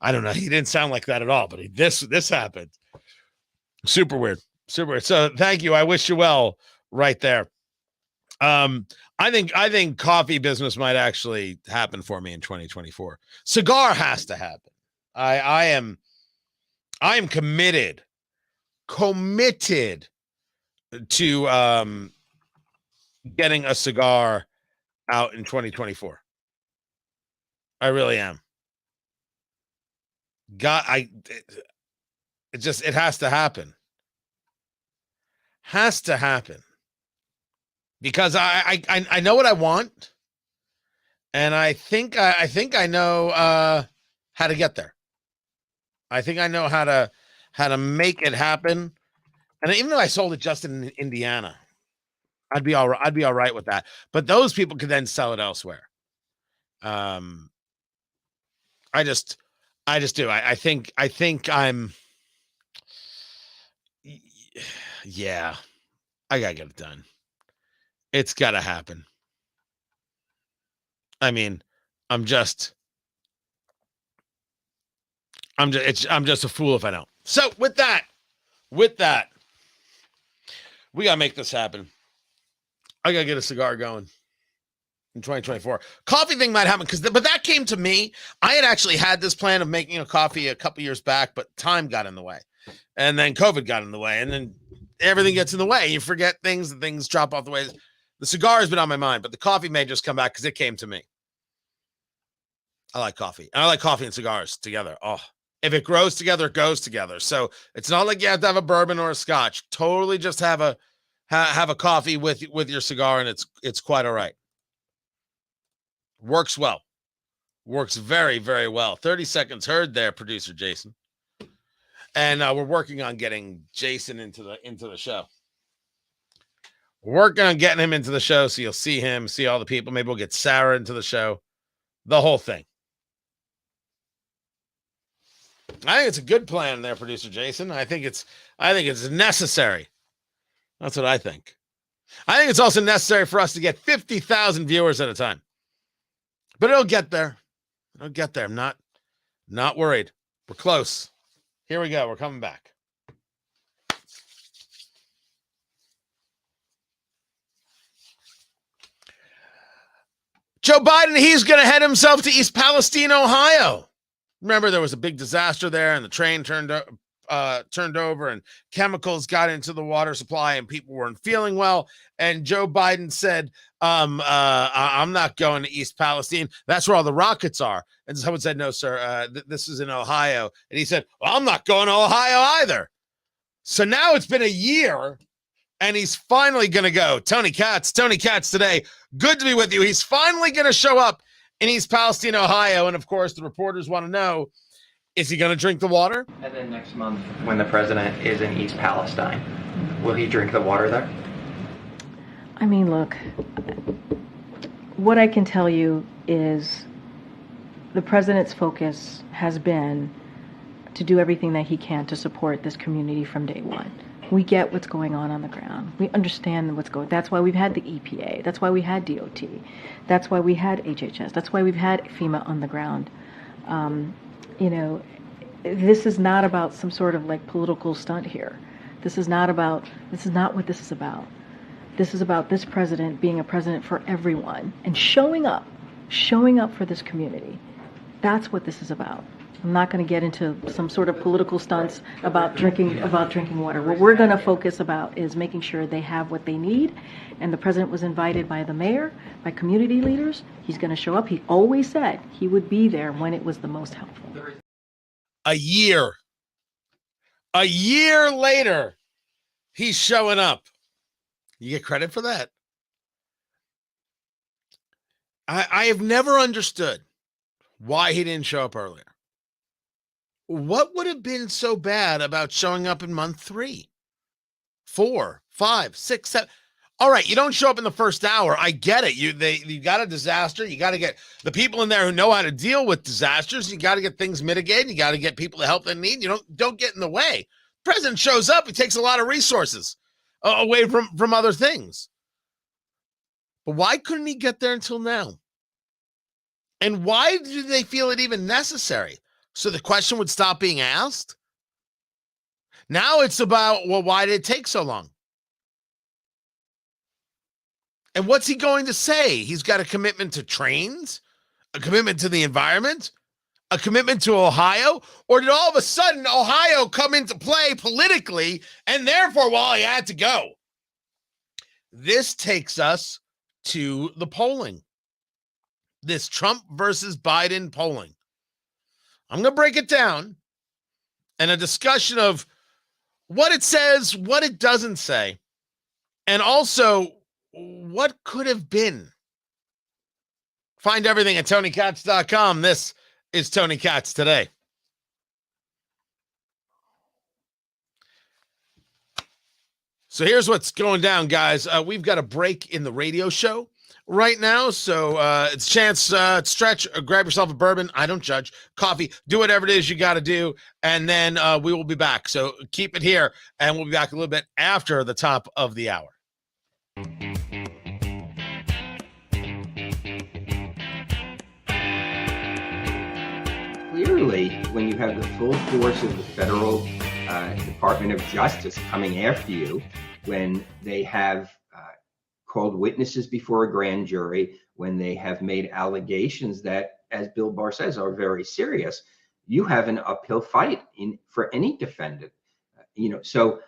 A: I don't know, he didn't sound like that at all, but this happened. Super weird. Super weird. So thank you. I wish you well right there. I think coffee business might actually happen for me in 2024. Cigar has to happen. I am committed to getting a cigar out in 2024. I really am. It has to happen. Has to happen. Because I know what I want, and I think I know how to get there. I think I know how to make it happen. And even though I sold it just in Indiana, I'd be all right with that. But those people could then sell it elsewhere. I just do. I think I'm. Yeah, I gotta get it done. It's gotta happen. I mean, I'm just a fool if I don't. So with that, we gotta make this happen. I gotta get a cigar going in 2024. Coffee thing might happen but that came to me. I had actually had this plan of making a coffee a couple years back, but time got in the way, and then COVID got in the way, and then everything gets in the way. You forget things, and things drop off the way. The cigar has been on my mind, but the coffee may just come back because it came to me. I like coffee. And I like coffee and cigars together. Oh, if it grows together, it goes together. So it's not like you have to have a bourbon or a scotch. Totally just have a coffee with your cigar, and it's quite all right. Works well. Works very, very well. 30 seconds heard there, producer Jason. And we're working on getting Jason into the show. Working on getting him into the show so you'll see him, see all the people. Maybe we'll get Sarah into the show. The whole thing. I think it's a good plan there, producer Jason. I think it's necessary. That's what I think. I think it's also necessary for us to get 50,000 viewers at a time. But it'll get there. It'll get there. I'm not worried. We're close. Here we go. We're coming back. Joe Biden, he's going to head himself to East Palestine, Ohio. Remember, there was a big disaster there, and the train turned over, and chemicals got into the water supply, and people weren't feeling well. And Joe Biden said, I'm not going to East Palestine. That's where all the rockets are. And someone said, no, sir, this is in Ohio. And he said, well, I'm not going to Ohio either. So now it's been a year, and he's finally going to go. Tony Katz today. Good to be with you. He's finally going to show up in East Palestine, Ohio. And of course, the reporters want to know, is he going to drink the water?
F: And then next month, when the president is in East Palestine, will he drink the water there?
G: I mean, look, what I can tell you is the president's focus has been to do everything that he can to support this community from day one. We get what's going on the ground. We understand what's going on. That's why we've had the EPA. That's why we had DOT. That's why we had HHS. That's why we've had FEMA on the ground. This is not about some sort of like political stunt here. This is not what this is about. This is about this president being a president for everyone and showing up for this community. That's what this is about. I'm not going to get into some sort of political stunts about drinking water. What we're going to focus about is making sure they have what they need. And the president was invited by the mayor, by community leaders. He's going to show up. He always said he would be there when it was the most helpful.
A: A year later, he's showing up. You get credit for that. I have never understood why he didn't show up earlier. What would have been so bad about showing up in month 3, 4, 5, 6, 7? All right, you don't show up in the first hour. I get it. You got a disaster. You got to get the people in there who know how to deal with disasters. You got to get things mitigated. You got to get people the help they need. You don't get in the way. President shows up, he takes a lot of resources away from other things. But why couldn't he get there until now? And why do they feel it even necessary? So the question would stop being asked? Now it's about, well, why did it take so long? And what's he going to say? He's got a commitment to trains, a commitment to the environment, a commitment to Ohio? Or did all of a sudden Ohio come into play politically and therefore, well, he had to go? This takes us to the polling. This Trump versus Biden polling. I'm going to break it down and a discussion of what it says, what it doesn't say, and also what could have been. Find everything at TonyKatz.com. This is Tony Katz Today. So here's what's going down, guys. We've got a break in the radio show right now, so it's a chance to stretch, grab yourself a bourbon. I don't judge. Coffee. Do whatever it is you got to do, and then we will be back. So keep it here, and we'll be back a little bit after the top of the hour.
H: Clearly, when you have the full force of the federal Department of Justice coming after you, when they have called witnesses before a grand jury, when they have made allegations that, as Bill Barr says, are very serious, you have an uphill fight for any defendant. So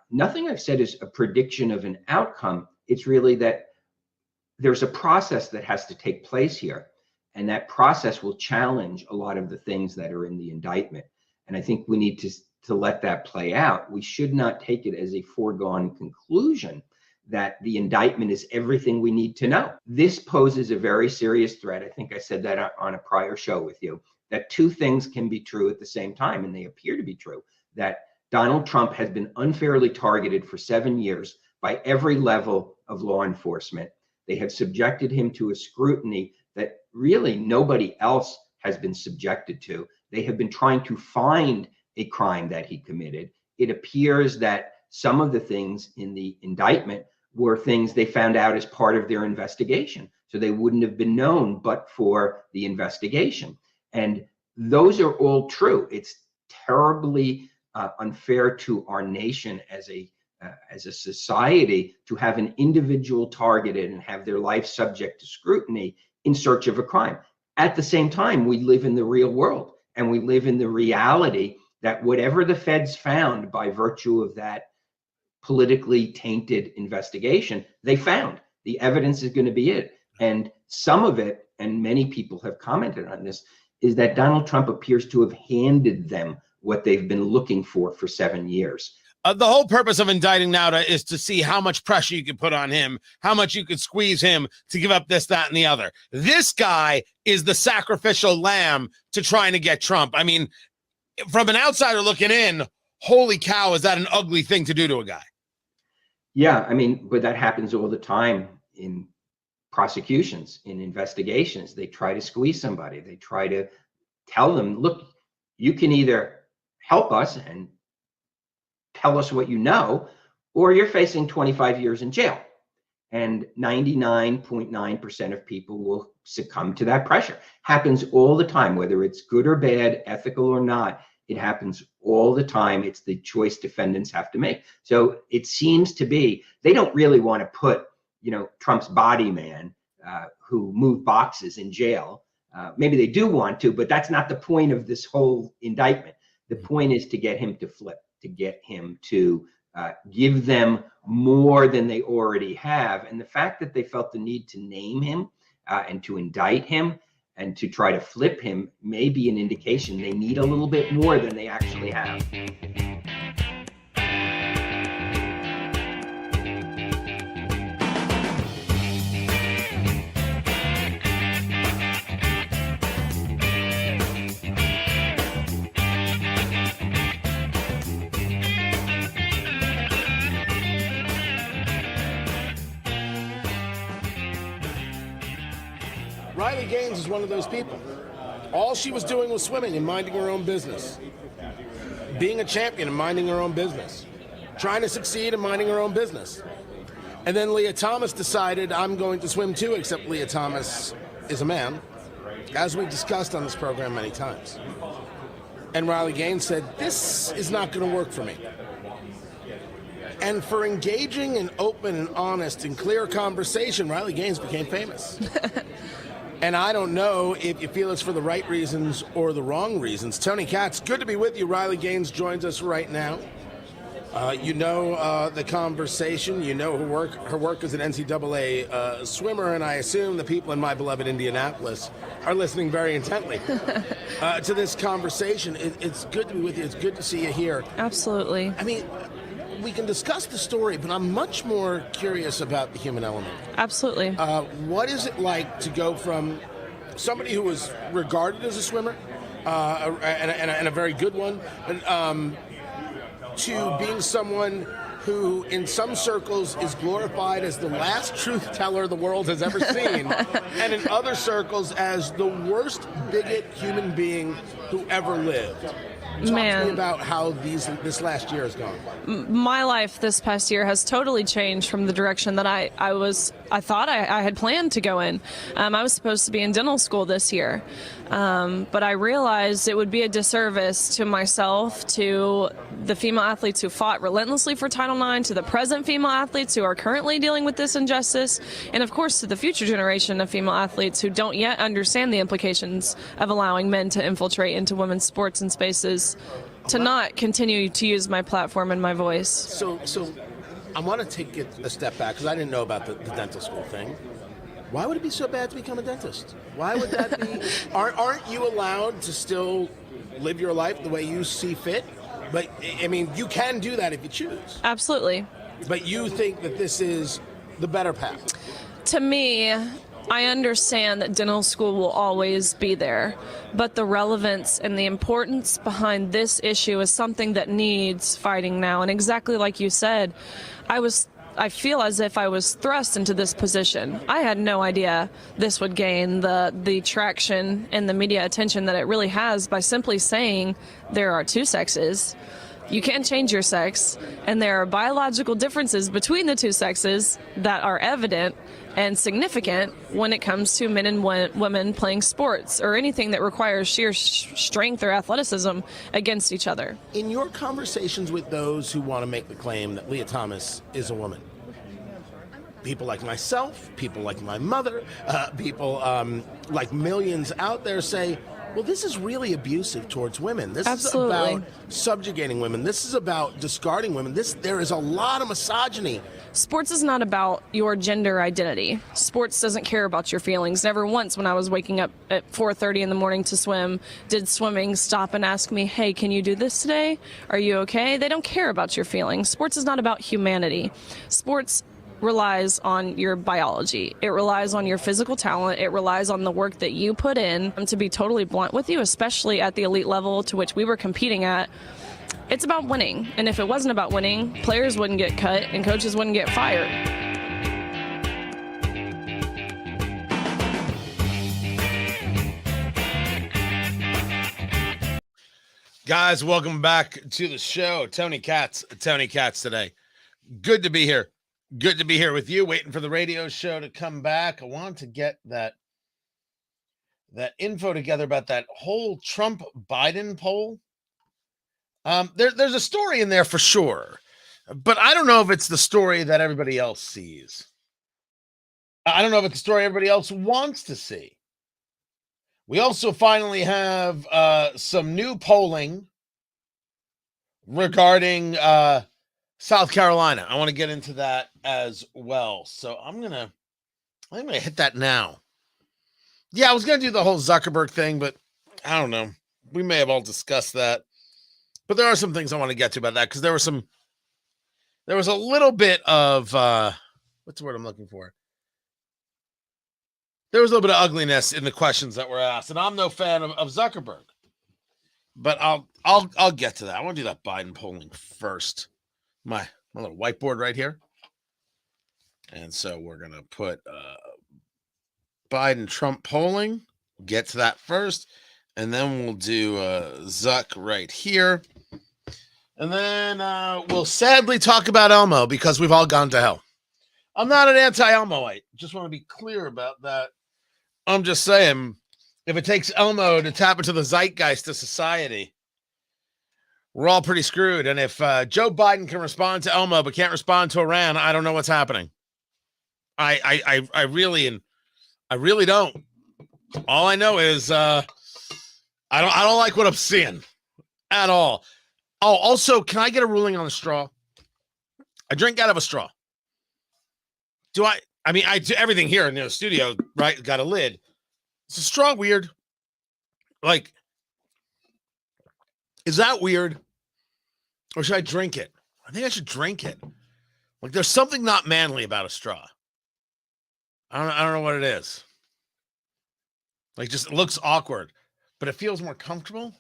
H: nothing I've said is a prediction of an outcome. It's really that there's a process that has to take place here. And that process will challenge a lot of the things that are in the indictment. And I think we need to let that play out. We should not take it as a foregone conclusion that the indictment is everything we need to know. This poses a very serious threat. I think I said that on a prior show with you, that two things can be true at the same time, and they appear to be true, that Donald Trump has been unfairly targeted for 7 years by every level of law enforcement. They have subjected him to a scrutiny that really nobody else has been subjected to. They have been trying to find a crime that he committed. It appears that some of the things in the indictment were things they found out as part of their investigation. So they wouldn't have been known but for the investigation. And those are all true. It's terribly unfair to our nation as a society to have an individual targeted and have their life subject to scrutiny in search of a crime. At the same time, we live in the real world, and we live in the reality that whatever the feds found by virtue of that politically tainted investigation, they found. The evidence is going to be it. And some of it, and many people have commented on this, is that Donald Trump appears to have handed them what they've been looking for 7 years.
A: The whole purpose of indicting now is to see how much pressure you can put on him, how much you could squeeze him to give up this, that, and the other. This guy is the sacrificial lamb to trying to get Trump. I mean, from an outsider looking in, holy cow, is that an ugly thing to do to a guy?
H: Yeah, I mean, but that happens all the time in prosecutions, in investigations. They try to squeeze somebody. They try to tell them, look, you can either help us and tell us what you know, or you're facing 25 years in jail. And 99.9% of people will succumb to that pressure. Happens all the time, whether it's good or bad, ethical or not. It happens all the time. It's the choice defendants have to make. So it seems to be, they don't really want to put, Trump's body man who moved boxes in jail. Maybe they do want to, but that's not the point of this whole indictment. The point is to get him to flip, to get him to give them more than they already have. And the fact that they felt the need to name him and to indict him and to try to flip him may be an indication they need a little bit more than they actually have.
A: Riley Gaines is one of those people. All she was doing was swimming and minding her own business. being a champion and minding her own business, trying to succeed and minding her own business. And then Leah Thomas decided, I'm going to swim too, except Leah Thomas is a man, as we've discussed on this program many times. And Riley Gaines said, this is not going to work for me. And for engaging in open and honest and clear conversation, Riley Gaines became famous. And I don't know if you feel it's for the right reasons or the wrong reasons. Tony Katz, good to be with you. Riley Gaines joins us right now. You know the conversation. You know her work as an NCAA swimmer, and I assume the people in my beloved Indianapolis are listening very intently to this conversation. It's good to be with you. It's good to see you here.
I: Absolutely.
A: I mean, we can discuss the story, but I'm much more curious about the human element.
I: Absolutely.
A: What is it like to go from somebody who was regarded as a swimmer, and a very good one, to being someone who in some circles is glorified as the last truth teller the world has ever seen, and in other circles as the worst bigot human being who ever lived? Talk to me about how this last year has gone.
I: My life this past year has totally changed from the direction that I thought I had planned to go in. I was supposed to be in dental school this year, but I realized it would be a disservice to myself, to the female athletes who fought relentlessly for Title IX, to the present female athletes who are currently dealing with this injustice, and of course to the future generation of female athletes who don't yet understand the implications of allowing men to infiltrate into women's sports and spaces, to not continue to use my platform and my voice.
A: So I want to take it a step back, because I didn't know about the dental school thing. Why would it be so bad to become a dentist? Why would that be? Aren't you allowed to still live your life the way you see fit? But, I mean, you can do that if you choose.
I: Absolutely.
A: But you think that this is the better path?
I: To me, I understand that dental school will always be there, but the relevance and the importance behind this issue is something that needs fighting now. And exactly like you said, I feel as if I was thrust into this position. I had no idea this would gain the traction and the media attention that it really has by simply saying there are two sexes. You can change your sex, and there are biological differences between the two sexes that are evident and significant when it comes to men and women playing sports or anything that requires sheer strength or athleticism against each other.
A: In your conversations with those who want to make the claim that Leah Thomas is a woman, people like myself, people like my mother, people like millions out there say, well, this is really abusive towards women. This
I: Absolutely.
A: is about subjugating women. This is about discarding women. There is a lot of misogyny.
I: Sports is not about your gender identity. Sports doesn't care about your feelings. Never once when I was waking up at 4:30 in the morning to swim did swimming stop and ask me, hey, can you do this today? Are you okay? They don't care about your feelings. Sports is not about humanity. Sports relies on your biology. It relies on your physical talent. It relies on the work that you put in. To be totally blunt with you, especially at the elite level to which we were competing at, it's about winning. And if it wasn't about winning, players wouldn't get cut and coaches wouldn't get fired.
A: Guys, welcome back to the show. Tony Katz today. Good to be here. Good to be here with you, waiting for the radio show to come back. I want to get that info together about that whole Trump-Biden poll. There's a story in there for sure, but I don't know if it's the story that everybody else sees. I don't know if it's the story everybody else wants to see. We also finally have some new polling regarding South Carolina. I want to get into that as well. So I'm gonna hit that now. Yeah, I was gonna do the whole Zuckerberg thing, but I don't know. We may have all discussed that. But there are some things I want to get to about that, because there was a little bit of what's the word I'm looking for? There was a little bit of ugliness in the questions that were asked, and I'm no fan of Zuckerberg. But I'll get to that. I want to do that Biden polling first. My little whiteboard right here. And so we're going to put Biden-Trump polling. Get to that first. And then we'll do Zuck right here. And then we'll sadly talk about Elmo because we've all gone to hell. I'm not an anti-Elmoite. Just want to be clear about that. I'm just saying, if it takes Elmo to tap into the zeitgeist of society, we're all pretty screwed. And if Joe Biden can respond to Elmo but can't respond to Iran, I don't know what's happening. I really don't. All I know is I don't like what I'm seeing at all. Oh, also, can I get a ruling on the straw? I drink out of a straw. Do I? I mean, I do everything here in the studio, right? Got a lid. Is the straw weird? Like, is that weird? Or should I drink it? I think I should drink it. Like, there's something not manly about a straw. I don't know what it is. Like, just it looks awkward, but it feels more comfortable.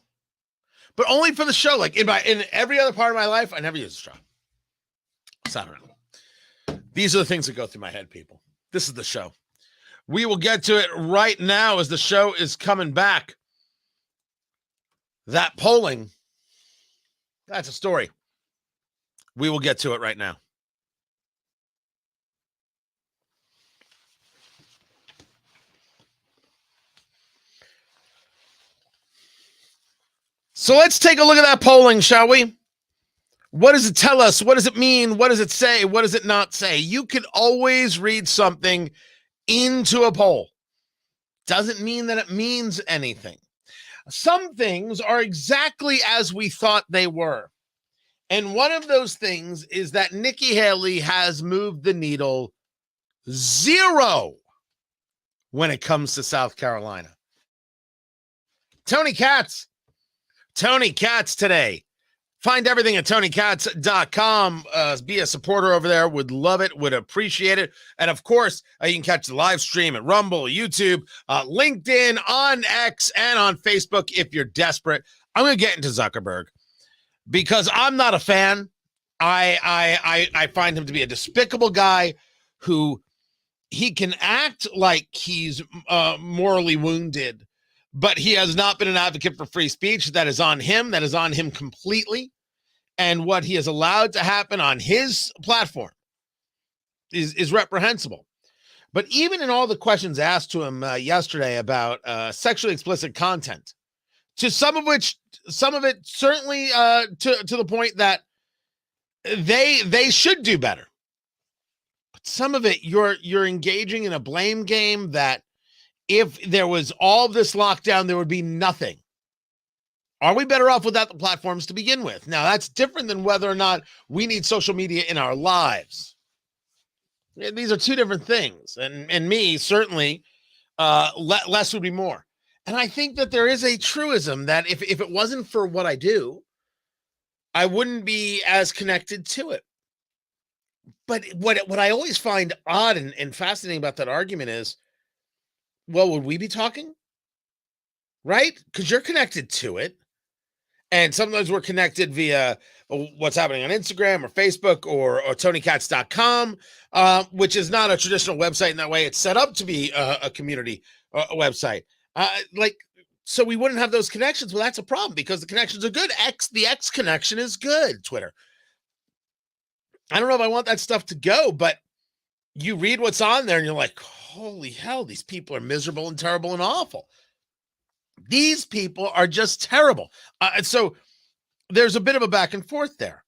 A: But only for the show. Like in every other part of my life, I never use a straw. So I don't know. These are the things that go through my head, people. This is the show. We will get to it right now as the show is coming back. That polling, that's a story. We will get to it right now. So let's take a look at that polling, shall we? What does it tell us? What does it mean? What does it say? What does it not say? You can always read something into a poll. Doesn't mean that it means anything. Some things are exactly as we thought they were. And one of those things is that Nikki Haley has moved the needle 0 when it comes to South Carolina. Tony Katz today. Find everything at TonyKatz.com. Be a supporter over there. Would love it. Would appreciate it. And of course, you can catch the live stream at Rumble, YouTube, LinkedIn, on X, and on Facebook if you're desperate. I'm going to get into Zuckerberg because I'm not a fan. I find him to be a despicable guy who he can act like he's morally wounded, but he has not been an advocate for free speech. That is on him. That is on him completely. And what he has allowed to happen on his platform is reprehensible. But even in all the questions asked to him yesterday about sexually explicit content, some of it certainly to the point that they should do better. But some of it, you're engaging in a blame game that if there was all of this lockdown, there would be nothing. Are we better off without the platforms to begin with? Now, that's different than whether or not we need social media in our lives. These are two different things. And me, certainly, less would be more. And I think that there is a truism that if it wasn't for what I do, I wouldn't be as connected to it. But what I always find odd and fascinating about that argument is, well, would we be talking? Right? Because you're connected to it. And sometimes we're connected via what's happening on Instagram or Facebook or TonyKatz.com, which is not a traditional website in that way. It's set up to be a community website. So we wouldn't have those connections. Well, that's a problem because the connections are good. The X connection is good, Twitter. I don't know if I want that stuff to go, but you read what's on there and you're like, holy hell, these people are miserable and terrible and awful. These people are just terrible. And so there's a bit of a back and forth there.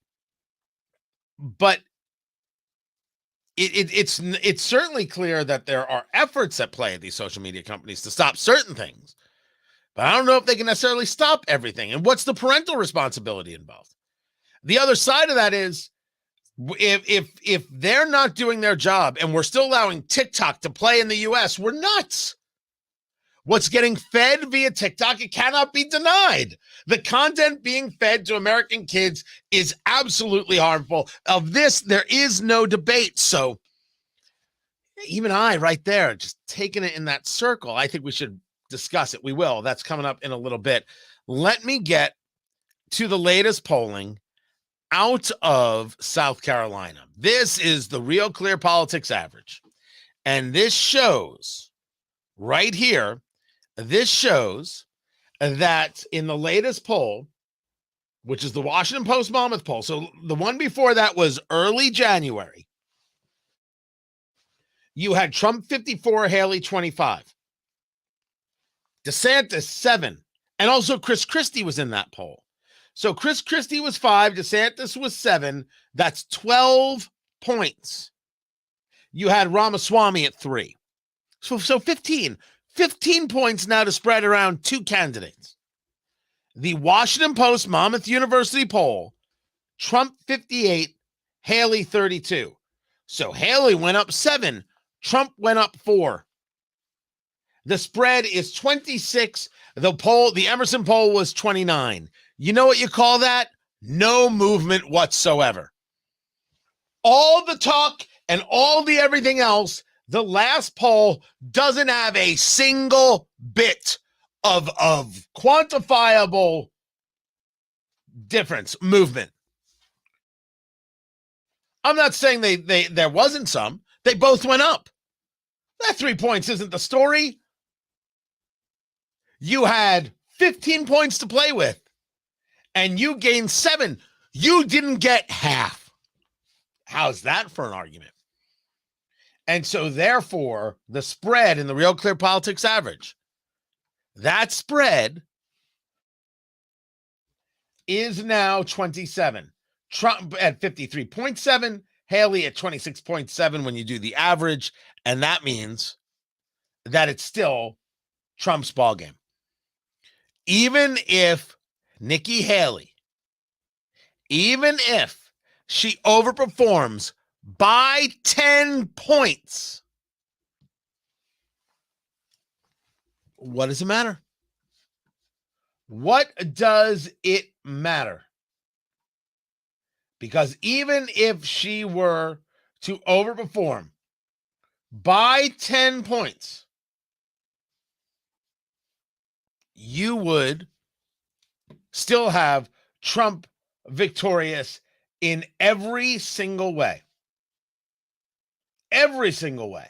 A: But it's certainly clear that there are efforts at play at these social media companies to stop certain things. But I don't know if they can necessarily stop everything. And what's the parental responsibility involved? The other side of that is, if they're not doing their job and we're still allowing TikTok to play in the US, we're nuts. What's getting fed via TikTok, it cannot be denied. The content being fed to American kids is absolutely harmful. Of this, there is no debate. So even I right there, just taking it in that circle, I think we should discuss it. We will. That's coming up in a little bit. Let me get to the latest polling out of South Carolina. This is the Real Clear Politics average. And this shows right here, this shows that in the latest poll, which is the Washington Post Monmouth poll. So the one before that was early January. You had Trump 54, Haley 25. DeSantis 7. And also Chris Christie was in that poll. So Chris Christie was 5, DeSantis was 7. That's 12 points. You had Ramaswamy at 3. So 15. 15 points now to spread around 2 candidates. The Washington Post Monmouth University poll, Trump 58, Haley 32. So Haley went up 7, Trump went up 4. The spread is 26. The Emerson poll was 29. You know what you call that? No movement whatsoever. All the talk and all the everything else, the last poll doesn't have a single bit of quantifiable difference, movement. I'm not saying there wasn't some. They both went up. That 3 points isn't the story. You had 15 points to play with, and you gained 7. You didn't get half. How's that for an argument? And so, therefore, the spread in the Real Clear Politics average, that spread is now 27. Trump at 53.7, Haley at 26.7 when you do the average, and that means that it's still Trump's ballgame. Even if Nikki Haley, even if she overperforms by 10 points, what does it matter? What does it matter? Because even if she were to overperform by 10 points, you would still have Trump victorious in every single way. Every single way.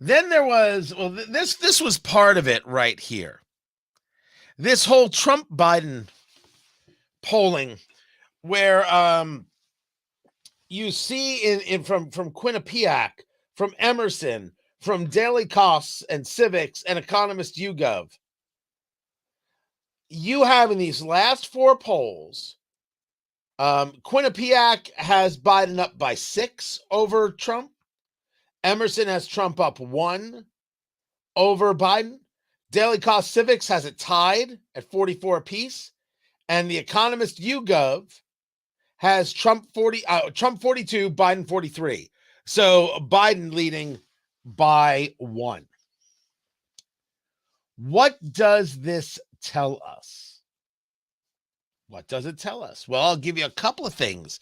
A: Then there was, well, this was part of it right here. This whole Trump-Biden polling where you see from Quinnipiac, from Emerson, from Daily Costs and Civics and Economist YouGov, you have in these last 4 polls, Quinnipiac has Biden up by 6 over Trump. Emerson has Trump up 1 over Biden. Daily Cost Civics has it tied at 44 apiece. And the Economist YouGov has Trump 42, Biden 43. So Biden leading by 1. What does this tell us? What does it tell us? Well, I'll give you a couple of things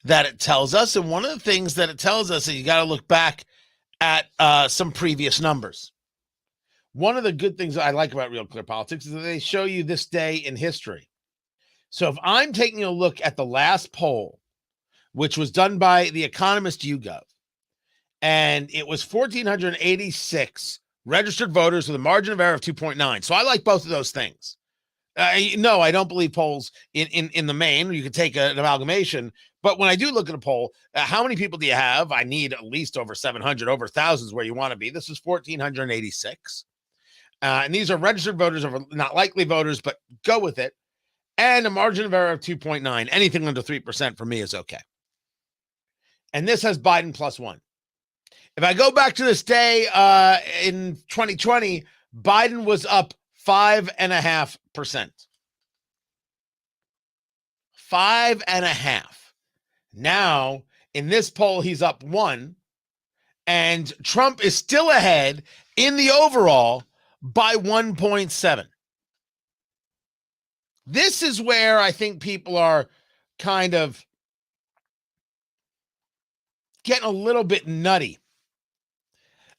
A: that it tells us. And one of the things that it tells us is you got to look back at some previous numbers. One of the good things I like about Real Clear Politics is that they show you this day in history. So if I'm taking a look at the last poll, which was done by the Economist YouGov, and it was 1,486 registered voters with a margin of error of 2.9. So I like both of those things. No, I don't believe polls in the main. You could take an amalgamation. But when I do look at a poll, how many people do you have? I need at least over 700, over thousands where you want to be. This is 1,486. And these are registered voters, or not likely voters, but go with it. And a margin of error of 2.9. Anything under 3% for me is okay. And this has Biden plus 1. If I go back to this day in 2020, Biden was up 5.5%. 5.5%. Now, in this poll, he's up 1. And Trump is still ahead in the overall by 1.7. This is where I think people are kind of getting a little bit nutty.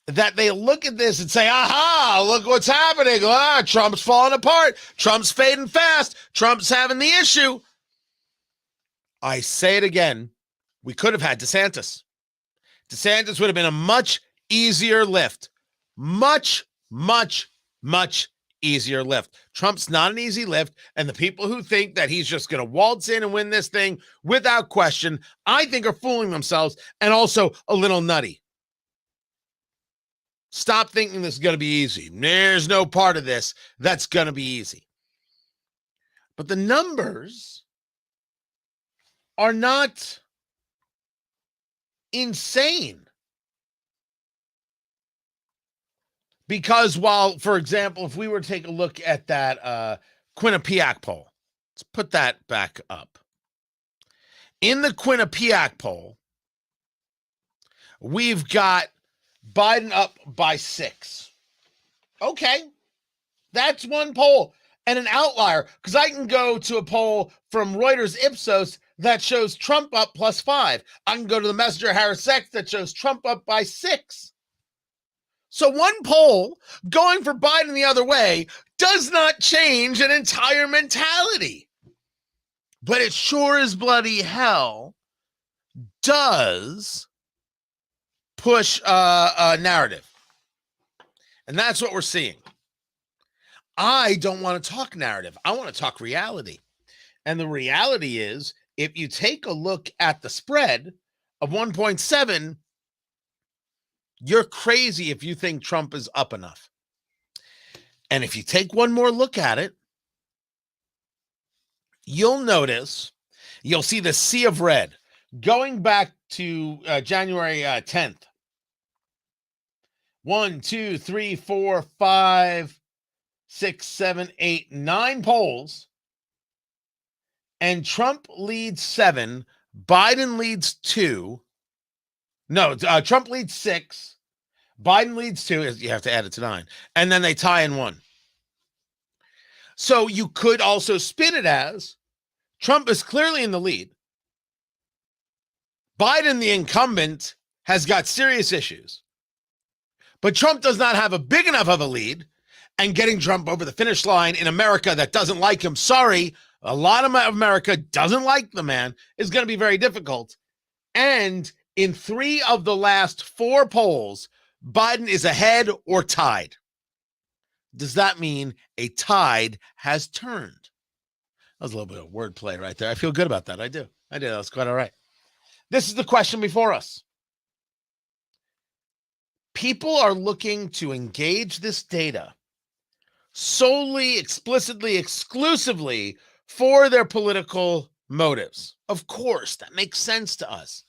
A: That they look at this and say, aha, look what's happening. Trump's falling apart. Trump's fading fast. Trump's having the issue. I say it again. We could have had DeSantis. DeSantis would have been a much easier lift. Much, much, much easier lift. Trump's not an easy lift, and the people who think that he's just going to waltz in and win this thing without question, I think are fooling themselves and also a little nutty. Stop thinking this is going to be easy. There's no part of this that's going to be easy. But the numbers are not insane. Because while, for example, if we were to take a look at that Quinnipiac poll, let's put that back up. In the Quinnipiac poll, we've got Biden up by 6. Okay, that's one poll and an outlier, because I can go to a poll from Reuters Ipsos that shows Trump up +5. I can go to the Messenger Harris X that shows Trump up by 6. So one poll going for Biden the other way does not change an entire mentality. But it sure as bloody hell does push a narrative. And that's what we're seeing. I don't want to talk narrative. I want to talk reality. And the reality is, if you take a look at the spread of 1.7, you're crazy if you think Trump is up enough. And if you take one more look at it, you'll notice, you'll see the sea of red going back to January 10th. 1, 2, 3, 4, 5, 6, 7, 8, 9 polls. And Trump leads 7. Biden leads 2. No, Trump leads 6. Biden leads 2. You have to add it to 9. And then they tie in 1. So you could also spin it as Trump is clearly in the lead. Biden, the incumbent, has got serious issues. But Trump does not have a big enough of a lead. And getting Trump over the finish line in America that doesn't like him, sorry, a lot of America doesn't like the man, is going to be very difficult. And in 3 of the last 4 polls, Biden is ahead or tied. Does that mean a tide has turned? That was a little bit of wordplay right there. I feel good about that. I do. That was quite all right. This is the question before us. People are looking to engage this data solely, explicitly, exclusively for their political motives. Of course, that makes sense to us.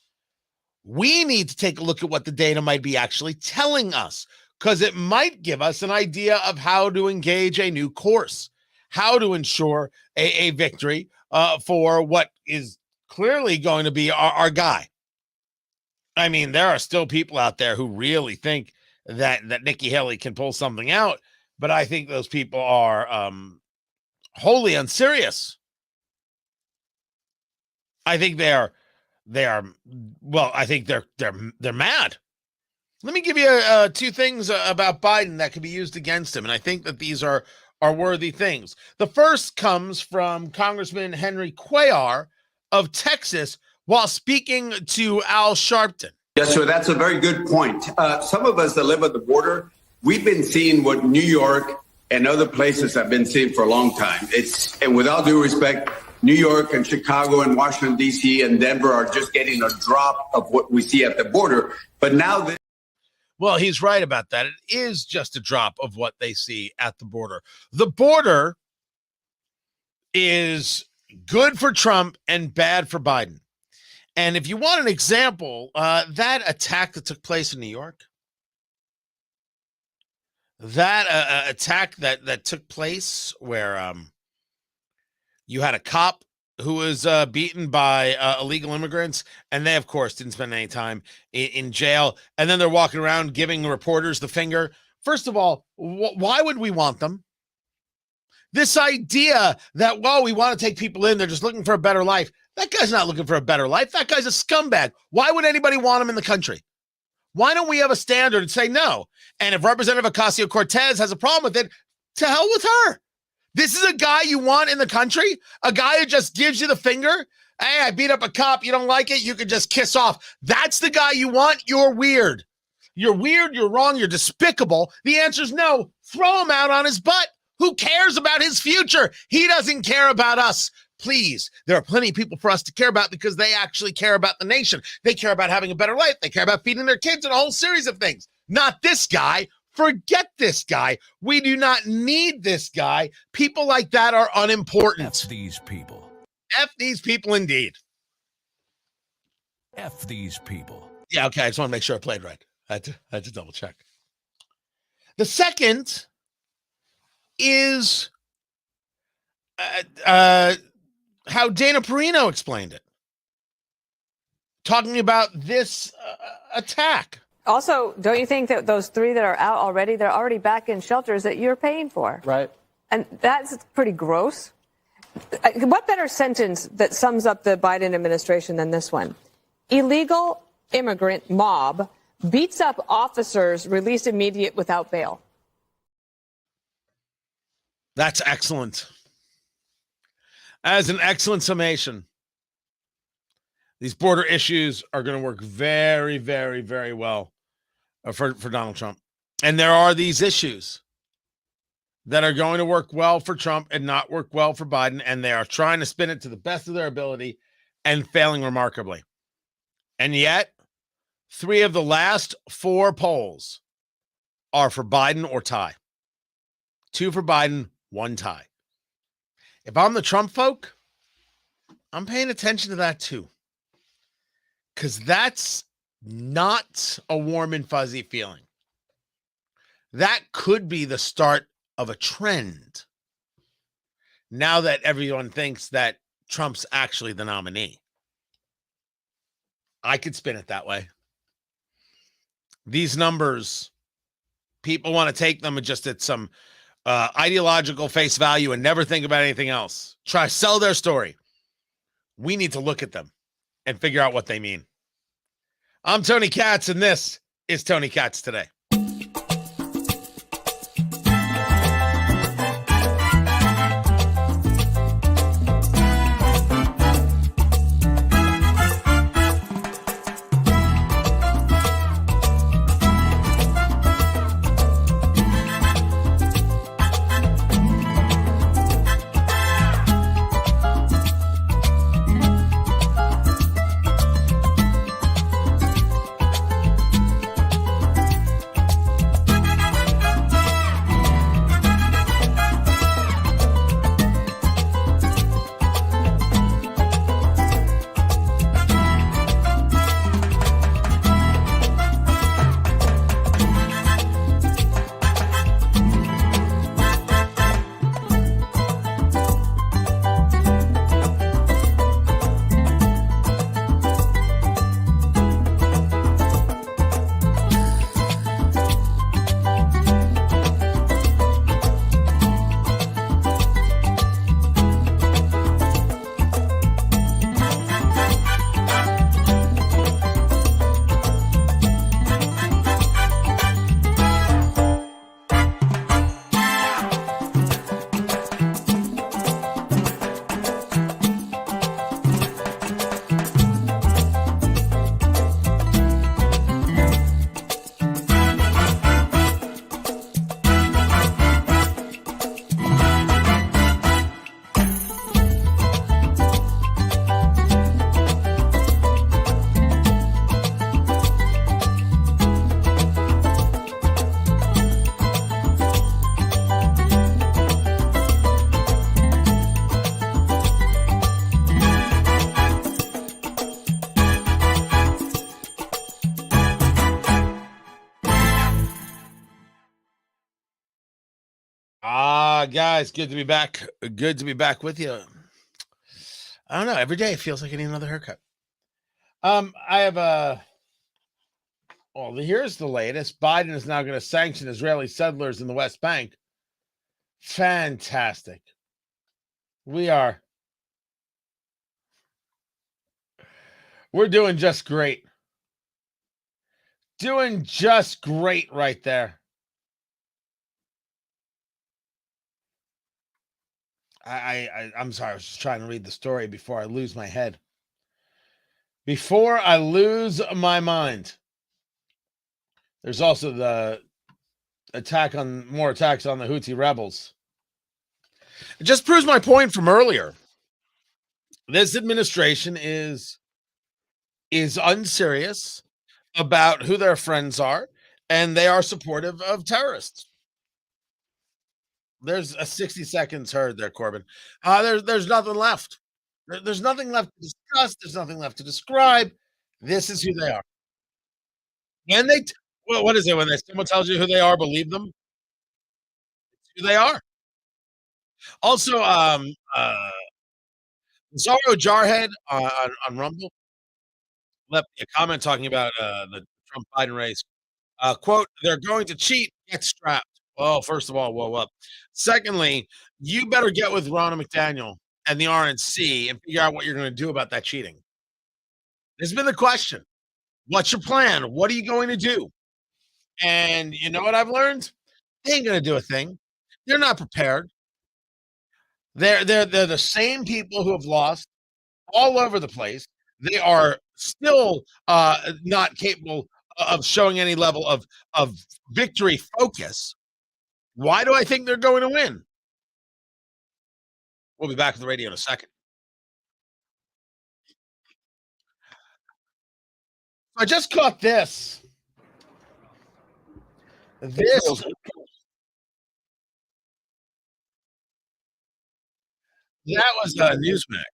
A: We need to take a look at what the data might be actually telling us, because it might give us an idea of how to engage a new course, how to ensure a victory for what is clearly going to be our guy. I mean, there are still people out there who really think that Nikki Haley can pull something out, but I think those people are wholly unserious. I think they're mad. Let me give you 2 things about Biden that could be used against him, and I think that these are worthy things. The first comes from Congressman Henry Cuellar of Texas while speaking to Al Sharpton.
J: Yes, sir, that's a very good point. Some of us that live at the border, we've been seeing what New York and other places have been seeing for a long time. And with all due respect, New York and Chicago and Washington, D.C. and Denver are just getting a drop of what we see at the border. But now
A: well, he's right about that. It is just a drop of what they see at the border. The border is good for Trump and bad for Biden. And if you want an example, that attack that took place in New York, that attack that took place where you had a cop who was beaten by illegal immigrants, and they, of course, didn't spend any time in jail. And then they're walking around giving reporters the finger. First of all, why would we want them? This idea that, well, we want to take people in, they're just looking for a better life. That guy's not looking for a better life. That guy's a scumbag. Why would anybody want him in the country? Why don't we have a standard and say no? And if Representative Ocasio-Cortez has a problem with it, to hell with her. This is a guy you want in the country? A guy who just gives you the finger? Hey, I beat up a cop. You don't like it? You can just kiss off. That's the guy you want? You're weird. You're weird. You're wrong. You're despicable. The answer is no. Throw him out on his butt. Who cares about his future? He doesn't care about us. Please, there are plenty of people for us to care about because they actually care about the nation. They care about having a better life. They care about feeding their kids and a whole series of things. Not this guy. Forget this guy. We do not need this guy. People like that are unimportant.
K: F these people.
A: F these people indeed.
K: F these people.
A: Yeah, okay. I just want to make sure I played right. I had to double check. The second is how Dana Perino explained it, talking about this attack.
L: Also, don't you think that those 3 that are out already, they're already back in shelters that you're paying for?
M: Right.
L: And that's pretty gross. What better sentence that sums up the Biden administration than this one? Illegal immigrant mob beats up officers released immediate without bail.
A: That's excellent. As an excellent summation. These border issues are going to work very, very, very well for Donald Trump. And there are these issues that are going to work well for Trump and not work well for Biden. And they are trying to spin it to the best of their ability and failing remarkably. And yet, 3 of the last 4 polls are for Biden or tie. 2 for Biden, 1 tie. If I'm the Trump folk, I'm paying attention to that too. Because that's not a warm and fuzzy feeling. That could be the start of a trend. Now that everyone thinks that Trump's actually the nominee. I could spin it that way. These numbers, people want to take them just at some ideological face value and never think about anything else. Try to sell their story. We need to look at them and figure out what they mean. I'm Tony Katz, and this is Tony Katz Today. Guys, good to be back. Good to be back with you. I don't know. Every day it feels like I need another haircut. I have well, here's the latest. Biden is now going to sanction Israeli settlers in the West Bank. Fantastic. We're doing just great. Doing just great right there. I'm sorry. I was just trying to read the story before I lose my head. Before I lose my mind. There's also the more attacks on the Houthi rebels. It just proves my point from earlier. This administration is unserious about who their friends are, and they are supportive of terrorists. There's a 60 seconds heard there, Corbin. There's nothing left. There's nothing left to discuss. There's nothing left to describe. This is who they are. When well, what is it? When someone tells you who they are, believe them. It's who they are. Also, Zorro Jarhead on Rumble left me a comment talking about the Trump Biden race. Quote, they're going to cheat, get strapped. Well, first of all, whoa up. Secondly, you better get with Ronna McDaniel and the RNC and figure out what you're going to do about that cheating. This has been the question. What's your plan? What are you going to do? And you know what I've learned? They ain't going to do a thing. They're not prepared. They're the same people who have lost all over the place. They are still not capable of showing any level of victory focus. Why do I think they're going to win? We'll be back to the radio in a second. I just caught this. That was Newsmax.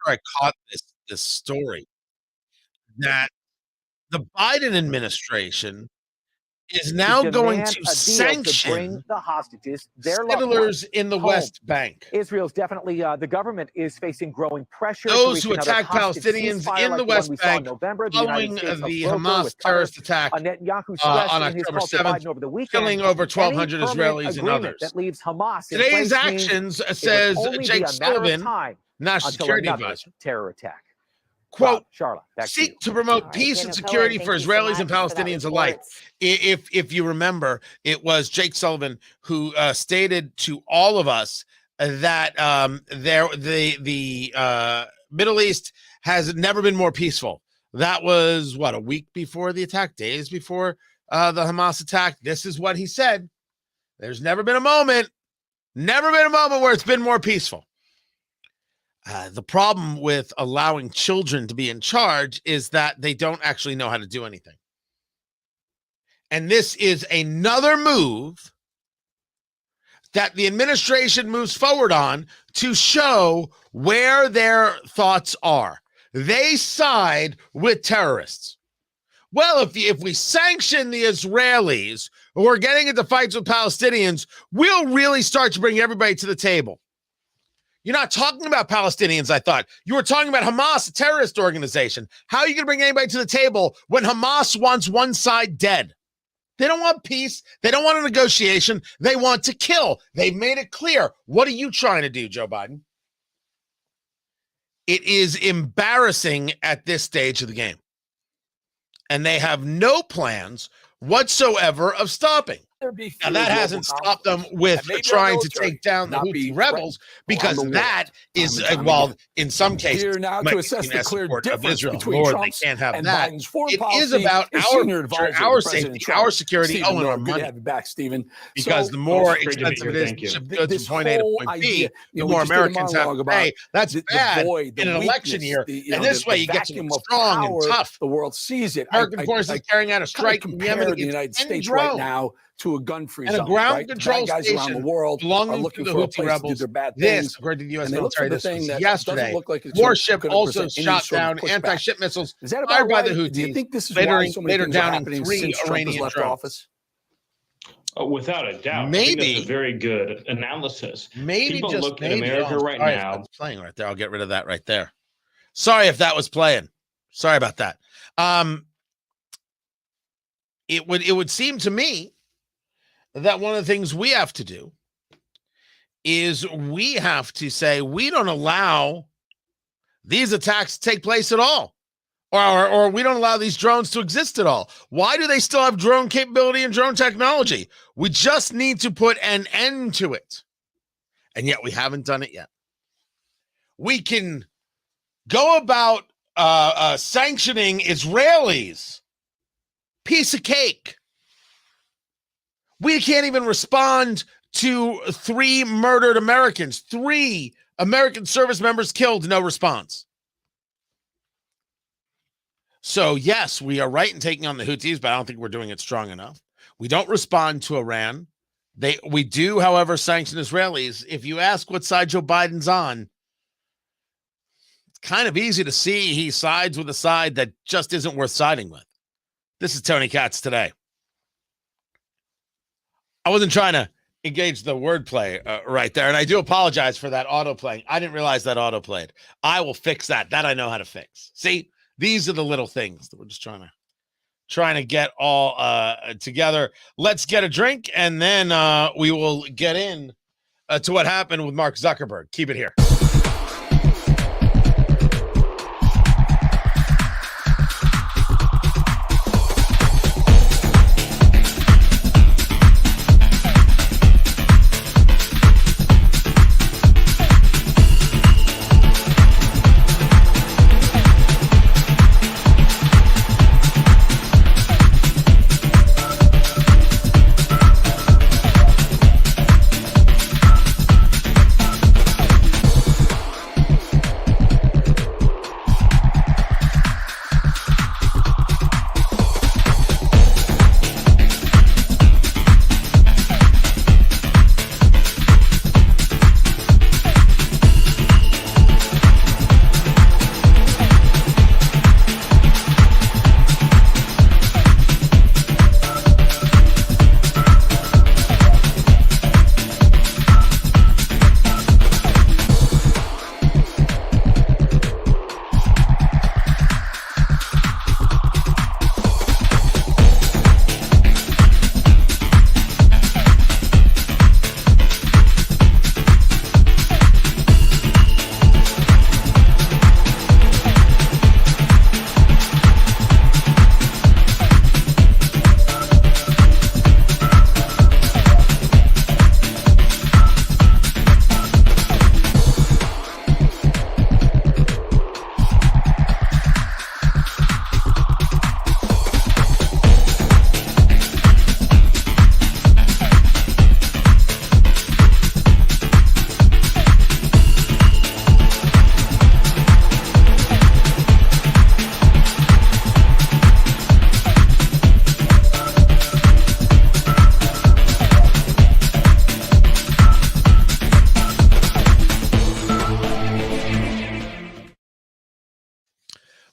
A: I caught this story that the Biden administration is now going to sanction
M: the hostages, their
A: settlers in the West Bank.
M: Israel's definitely the government is facing growing pressure.
A: Those who attack Palestinians in the West Bank following the Hamas terrorist attack on October 7th, killing over 1,200 Israelis and others. Today's actions, says Jake Sullivan, National Security Advisor,
M: terror attack.
A: Quote, seek to promote peace and security for Israelis and Palestinians alike. If you remember, it was Jake Sullivan who stated to all of us that the Middle East has never been more peaceful. That was, a week before the attack, days before the Hamas attack. This is what he said. There's never been a moment where it's been more peaceful. The problem with allowing children to be in charge is that they don't actually know how to do anything. And this is another move that the administration moves forward on to show where their thoughts are. They side with terrorists. Well, if we sanction the Israelis who are getting into fights with Palestinians, we'll really start to bring everybody to the table. You're not talking about Palestinians, I thought. You were talking about Hamas, a terrorist organization. How are you going to bring anybody to the table when Hamas wants one side dead? They don't want peace. They don't want a negotiation. They want to kill. They've made it clear. What are you trying to do, Joe Biden? It is embarrassing at this stage of the game. And they have no plans whatsoever of stopping. Now, that hasn't stopped them with trying to take down the Houthi rebels, because that is, well, in some cases,
N: now to assess the clear difference
A: of Israel.
N: between
A: Lord,
N: Trump's
A: they can't have
N: and
A: that.
N: Biden's foreign
A: It
N: policy
A: is about our safety, our security,
N: Stephen,
A: and our
N: good to
A: money.
N: have you back, Stephen.
A: Because the more expensive it is to ship goods from point A to point B, the more Americans have to pay. That's bad in an election year. And this way, you get to look strong and tough.
N: The world sees it.
A: American forces carrying out a strike in Yemen
N: the United States
A: drones.
N: right now to a gun-free
A: and
N: zone,
A: a ground
N: right?
A: control
N: guys
A: station
N: around the world
A: belonging
N: are looking
A: to the
N: for a
A: Houthi
N: place
A: rebels.
N: to do their bad
A: This,
N: things.
A: according to the U.S.
N: And they look for
A: military,
N: the
A: this
N: thing
A: was
N: that
A: yesterday.
N: doesn't look like it's
A: Warship
N: gonna
A: also
N: present any
A: shot
N: sort of
A: down
N: pushback.
A: anti-ship missiles
N: Is that
A: fired
N: about
A: by
N: right?
A: the Houthis.
N: Do you think this is why so many
A: later
N: things are
A: downing
N: happening
A: 3
N: since Trump has
A: Iranian
N: left
A: drones.
N: office?
O: Without a doubt.
A: Maybe.
O: I think that's a very good analysis.
A: Maybe
O: People
A: just
O: look
A: maybe.
O: at America right
A: sorry
O: now.
A: if that's playing right there. I'll get rid of that right there. Sorry if that was playing. Sorry about that. It would seem to me that one of the things we have to do is we have to say we don't allow these attacks to take place at all, or we don't allow these drones to exist at all. Why do they still have drone capability and drone technology? We just need to put an end to it, and yet we haven't done it yet. We can go about sanctioning Israelis. Piece of cake. We can't even respond to 3 murdered Americans, 3 American service members killed, no response. So, yes, we are right in taking on the Houthis, but I don't think we're doing it strong enough. We don't respond to Iran. We do, however, sanction Israelis. If you ask what side Joe Biden's on, it's kind of easy to see he sides with a side that just isn't worth siding with. This is Tony Katz today. I wasn't trying to engage the wordplay right there, and I do apologize for that autoplaying. I didn't realize that autoplayed. I will fix that. That I know how to fix. See, these are the little things that we're just trying to get all together. Let's get a drink, and then we will get in to what happened with Mark Zuckerberg. Keep it here.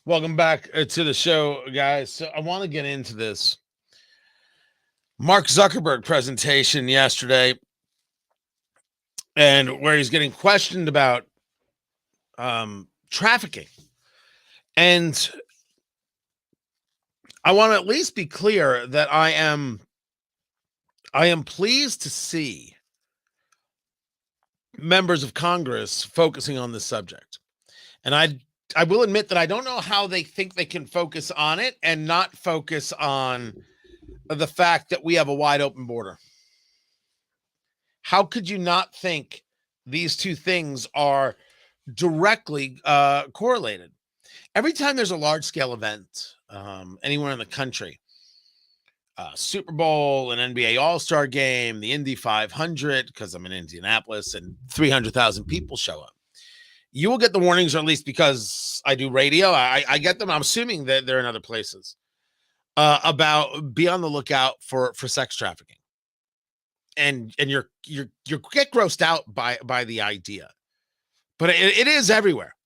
A: Welcome back to the show, guys. So I want to get into this Mark Zuckerberg presentation yesterday, and where he's getting questioned about trafficking. And I want to at least be clear that I am pleased to see members of Congress focusing on this subject. And I will admit that I don't know how they think they can focus on it and not focus on the fact that we have a wide open border. How could you not think these two things are directly correlated? Every time there's a large scale event anywhere in the country, Super Bowl, an NBA All-Star game, the Indy 500, because I'm in Indianapolis, and 300,000 people show up. You will get the warnings, or at least because I do radio, I get them. I'm assuming that they're in other places, about be on the lookout for sex trafficking, and you get grossed out by the idea, but it is everywhere.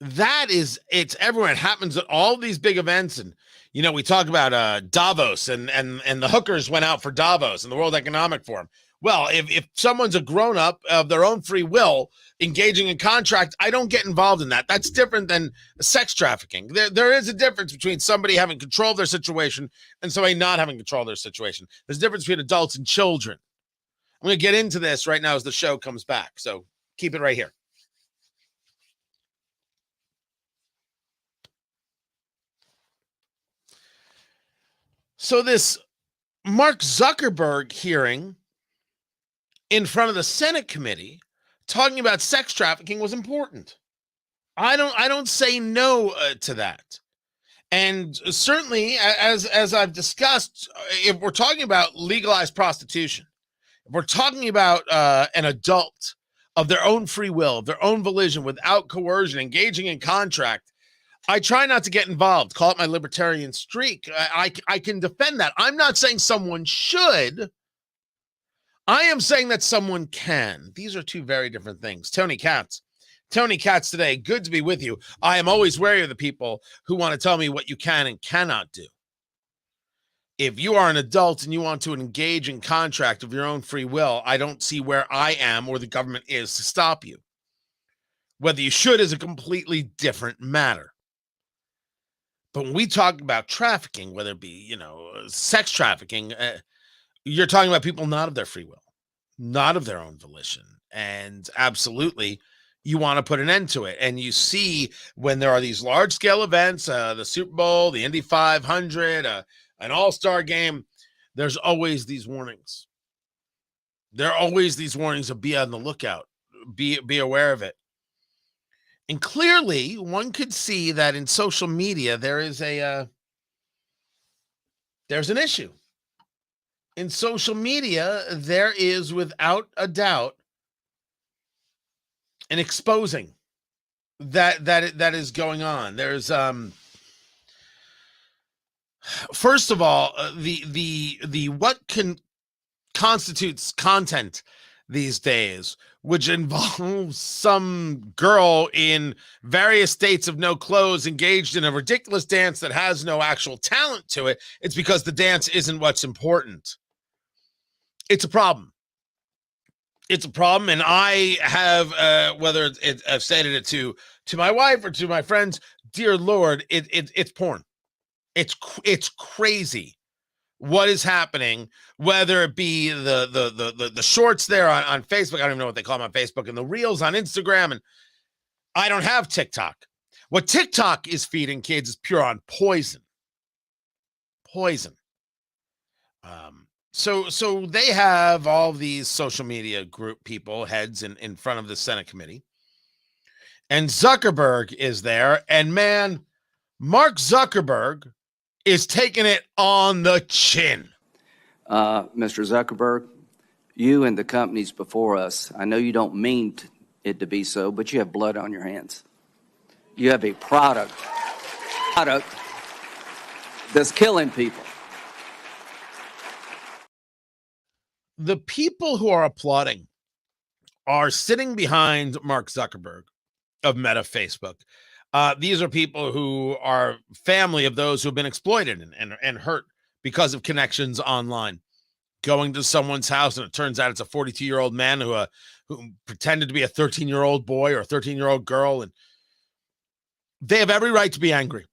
A: It's everywhere. It happens at all these big events, and we talk about Davos, and the hookers went out for Davos and the World Economic Forum. Well, if someone's a grown-up of their own free will engaging in contract, I don't get involved in that. That's different than sex trafficking. There is a difference between somebody having control of their situation and somebody not having control of their situation. There's a difference between adults and children. I'm going to get into this right now as the show comes back, so keep it right here. So this Mark Zuckerberg hearing in front of the Senate committee talking about sex trafficking was important. I don't say no to that. And certainly, as I've discussed, if we're talking about legalized prostitution, If we're talking about an adult of their own free will, of their own volition, without coercion, engaging in contract, I try not to get involved. Call it my libertarian streak. I can defend that. I'm not saying someone should. I am saying that someone can. These are two very different things. Tony Katz today, good to be with you. I am always wary of the people who want to tell me what you can and cannot do. If you are an adult and you want to engage in contract of your own free will, I don't see where I am or the government is to stop you. Whether you should is a completely different matter. But when we talk about trafficking, whether it be, sex trafficking, you're talking about people not of their free will, not of their own volition. And absolutely, you want to put an end to it. And you see when there are these large-scale events, the Super Bowl, the Indy 500, an all-star game, there's always these warnings. There are always these warnings of be on the lookout, be aware of it. And clearly, one could see that in social media, there's an issue. In social media, there is, without a doubt, an exposing that is going on. There's first of all, the what constitutes content these days, which involves some girl in various states of no clothes engaged in a ridiculous dance that has no actual talent to it. It's because the dance isn't what's important. It's a problem. It's a problem, and I have, whether I've stated it to my wife or to my friends, dear Lord, it's porn. It's crazy what is happening, whether it be the shorts there on Facebook. I don't even know what they call them on Facebook, and the reels on Instagram. And I don't have TikTok. What TikTok is feeding kids is pure on poison. So they have all these social media group people, heads in front of the Senate committee. And Zuckerberg is there. And man, Mark Zuckerberg is taking it on the chin.
P: Mr. Zuckerberg, you and the companies before us, I know you don't mean it to be so, but you have blood on your hands. You have a product that's killing people.
A: The people who are applauding are sitting behind Mark Zuckerberg of Meta Facebook. These are people who are family of those who have been exploited and hurt because of connections online. Going to someone's house and it turns out it's a 42-year-old man who pretended to be a 13-year-old boy or a 13-year-old girl, and they have every right to be angry.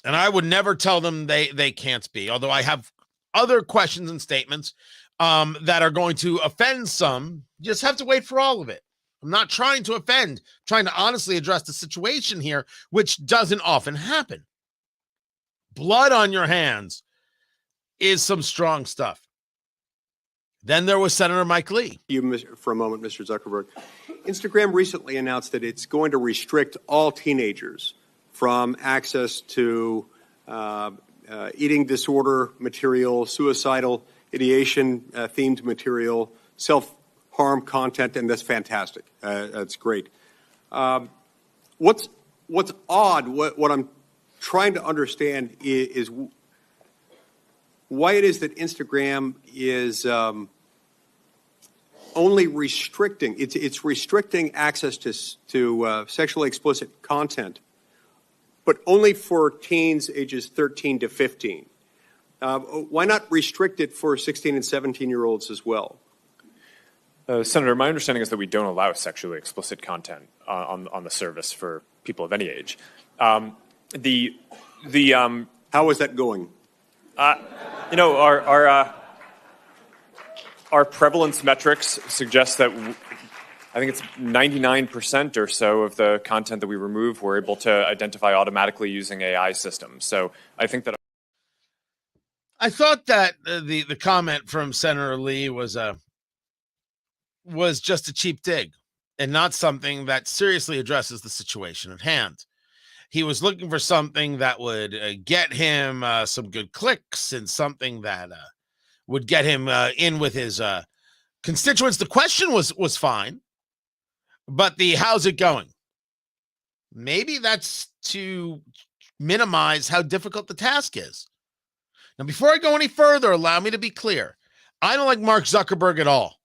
A: And I would never tell them they can't be, although I have other questions and statements that are going to offend some. You just have to wait for all of it. I'm not trying to offend, I'm trying to honestly address the situation here, which doesn't often happen. Blood on your hands is some strong stuff. Then there was Senator Mike Lee.
Q: For a moment, Mr. Zuckerberg. Instagram recently announced that it's going to restrict all teenagers from access to eating disorder material, suicidal ideation themed material, self-harm content, and that's fantastic. That's great. What's odd, what I'm trying to understand is why it is that Instagram is only restricting, it's restricting access to sexually explicit content, but only for teens ages 13 to 15. Why not restrict it for 16 and 17-year-olds as well?
R: Senator, my understanding is that we don't allow sexually explicit content on the service for people of any age. How
Q: is that going?
R: Our prevalence metrics suggest that I think it's 99% or so of the content that we remove we're able to identify automatically using AI systems. So I think that.
A: I thought that the comment from Senator Lee was just a cheap dig and not something that seriously addresses the situation at hand. He was looking for something that would get him some good clicks and something that would get him in with his constituents, the question was fine, but the how's it going? Maybe that's to minimize how difficult the task is. Now, before I go any further, allow me to be clear. I don't like Mark Zuckerberg at all.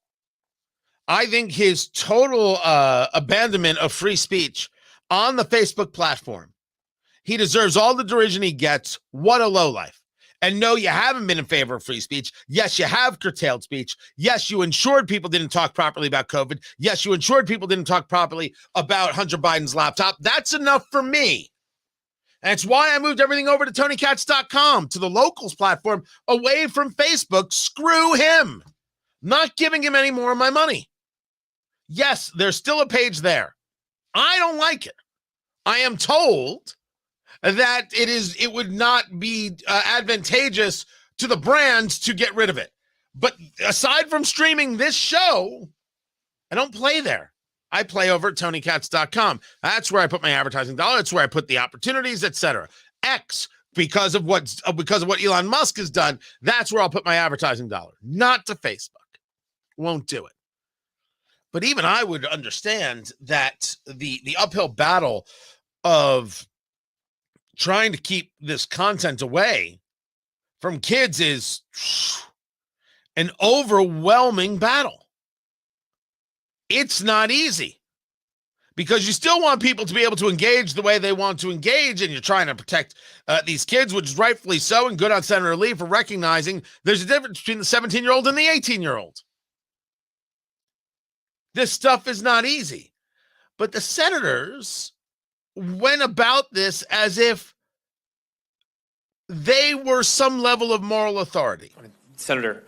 A: I think his total abandonment of free speech on the Facebook platform, he deserves all the derision he gets. What a lowlife. And no, you haven't been in favor of free speech. Yes, you have curtailed speech. Yes, you ensured people didn't talk properly about COVID. Yes, you ensured people didn't talk properly about Hunter Biden's laptop. That's enough for me. And it's why I moved everything over to TonyKatz.com, to the locals platform, away from Facebook. Screw him. Not giving him any more of my money. Yes, there's still a page there. I don't like it. I am told that it would not be advantageous to the brands to get rid of it. But aside from streaming this show, I don't play there. I play over at TonyKatz.com. That's where I put my advertising dollar. That's where I put the opportunities, etc. X, because of what Elon Musk has done, that's where I'll put my advertising dollar. Not to Facebook. Won't do it. But even I would understand that the uphill battle of trying to keep this content away from kids is an overwhelming battle. It's not easy because you still want people to be able to engage the way they want to engage, and you're trying to protect these kids, which is rightfully so, and good on Senator Lee for recognizing there's a difference between the 17-year-old and the 18-year-old. This stuff is not easy. But the senators went about this as if they were some level of moral authority.
R: Senator,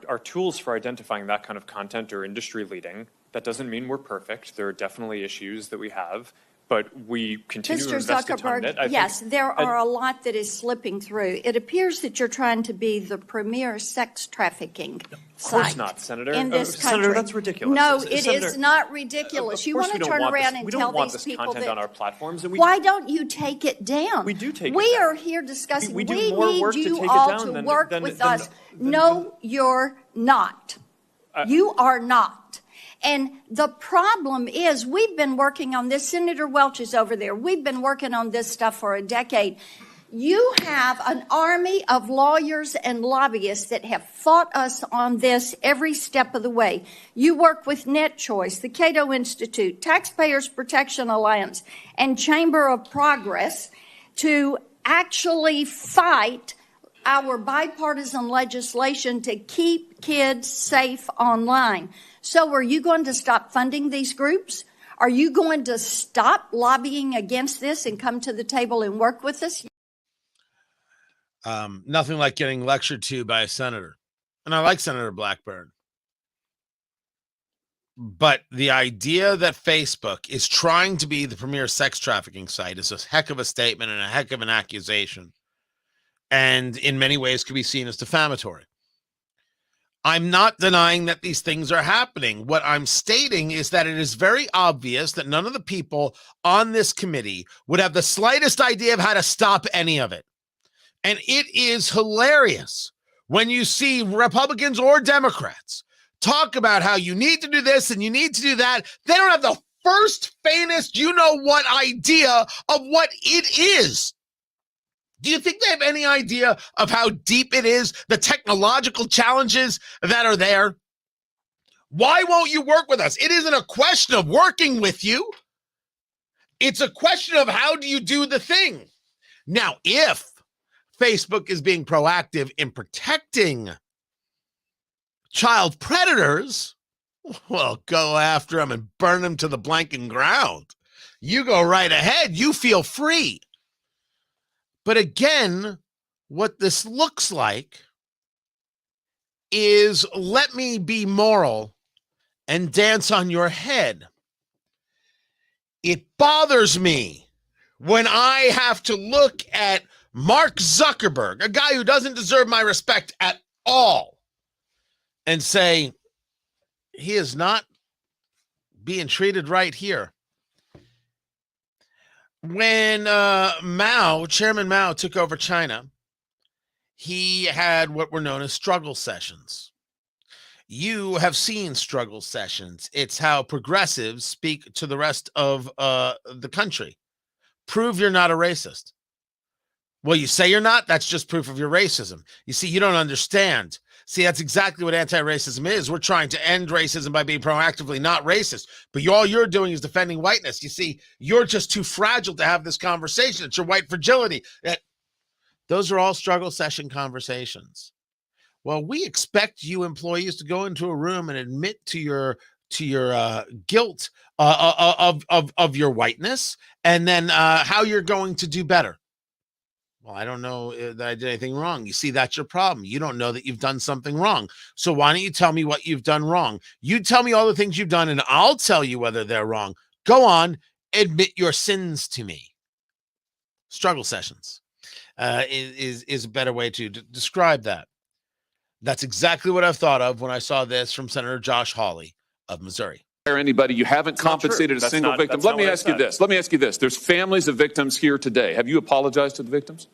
R: our tools for identifying that kind of content are industry leading. That doesn't mean we're perfect. There are definitely issues that we have, but we continue to invest a ton in it.
S: Yes, there are a lot that is slipping through. It appears that you're trying to be the premier sex trafficking
R: Of course
S: site
R: not, Senator.
S: in this country.
R: Senator, that's ridiculous.
S: No,
R: Senator,
S: it is not ridiculous. You want to turn around and tell these people
R: content
S: that,
R: on our platforms. And
S: why don't you take it down?
R: We do take it
S: We
R: down.
S: are here discussing.
R: We do
S: need
R: more work to
S: you
R: take it
S: all
R: down
S: to
R: than-
S: work
R: than-
S: with
R: than-
S: us. No, you're not. You are not. And the problem is we've been working on this. Senator Welch is over there. We've been working on this stuff for a decade. You have an army of lawyers and lobbyists that have fought us on this every step of the way. You work with Net Choice, the Cato Institute, Taxpayers Protection Alliance, and Chamber of Progress to actually fight our bipartisan legislation to keep kids safe online. So are you going to stop funding these groups? Are you going to stop lobbying against this and come to the table and work with us?
A: Nothing like getting lectured to by a senator. And I like Senator Blackburn. But the idea that Facebook is trying to be the premier sex trafficking site is a heck of a statement and a heck of an accusation. And in many ways could be seen as defamatory. I'm not denying that these things are happening. What I'm stating is that it is very obvious that none of the people on this committee would have the slightest idea of how to stop any of it. And it is hilarious when you see Republicans or Democrats talk about how you need to do this and you need to do that. They don't have the first faintest you-know-what idea of what it is. Do you think they have any idea of how deep it is, the technological challenges that are there? Why won't you work with us? It isn't a question of working with you. It's a question of how do you do the thing? Now, if Facebook is being proactive in protecting child predators, well, go after them and burn them to the blanking ground. You go right ahead. You feel free. But again, what this looks like is let me be moral and dance on your head. It bothers me when I have to look at Mark Zuckerberg, a guy who doesn't deserve my respect at all, and say, he is not being treated right here. When Chairman Mao took over China, he had what were known as struggle sessions. You have seen struggle sessions. It's how progressives speak to the rest of the country. Prove you're not a racist. Well, you say you're not, that's just proof of your racism. You see, you don't understand. See, that's exactly what anti-racism is. We're trying to end racism by being proactively not racist. But all you're doing is defending whiteness. You see, you're just too fragile to have this conversation. It's your white fragility. Those are all struggle session conversations. Well, we expect you employees to go into a room and admit to your guilt of your whiteness, and then how you're going to do better. Well, I don't know that I did anything wrong. You see, that's your problem. You don't know that you've done something wrong. So why don't you tell me what you've done wrong? You tell me all the things you've done, and I'll tell you whether they're wrong. Go on, admit your sins to me. Struggle sessions is a better way to describe that. That's exactly what I've thought of when I saw this from Senator Josh Hawley of Missouri.
T: Anybody, you haven't compensated a single victim. Let me ask you this. Let me ask you this. There's families of victims here today. Have you apologized to the victims?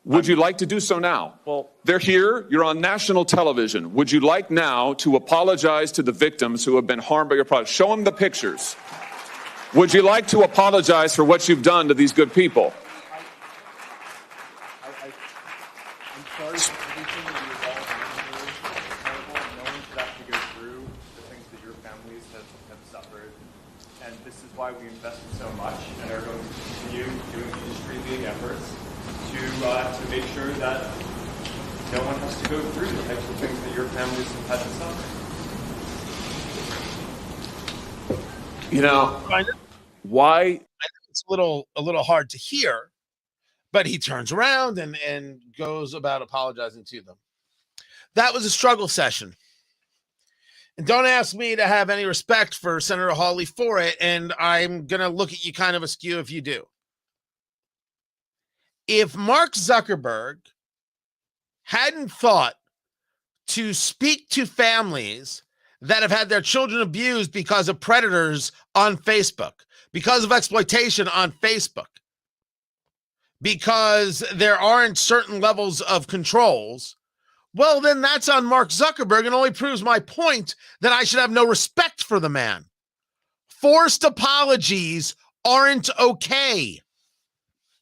T: Would you like to do so now? Well, they're here. You're on national television. Would you like now to apologize to the victims who have been harmed by your product? Show them the pictures. Would you like to apologize for what you've done to these good people?
R: I'm sorry for everything that you've all been through. It's terrible. No one should have to go through the things that your families have suffered. And this is why we invested so much and are going to continue doing industry-leading efforts to make sure that no one has to go through the types of things that your families have had to suffer.
T: You know, why?
A: It's a little hard to hear, but he turns around and goes about apologizing to them. That was a struggle session. And don't ask me to have any respect for Senator Hawley for it, and I'm going to look at you kind of askew if you do. If Mark Zuckerberg hadn't thought to speak to families that have had their children abused because of predators on Facebook, because of exploitation on Facebook, because there aren't certain levels of controls, well, then that's on Mark Zuckerberg and only proves my point that I should have no respect for the man. Forced apologies aren't okay.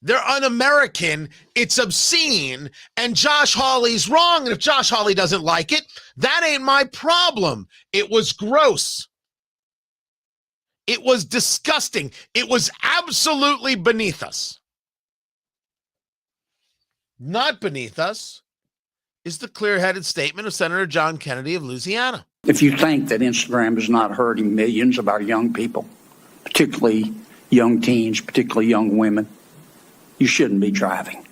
A: They're un-American. It's obscene. And Josh Hawley's wrong. And if Josh Hawley doesn't like it, that ain't my problem. It was gross. It was disgusting. It was absolutely beneath us. Not beneath us is the clear-headed statement of Senator John Kennedy of Louisiana.
U: If you think that Instagram is not hurting millions of our young people, particularly young teens, particularly young women, you shouldn't be driving.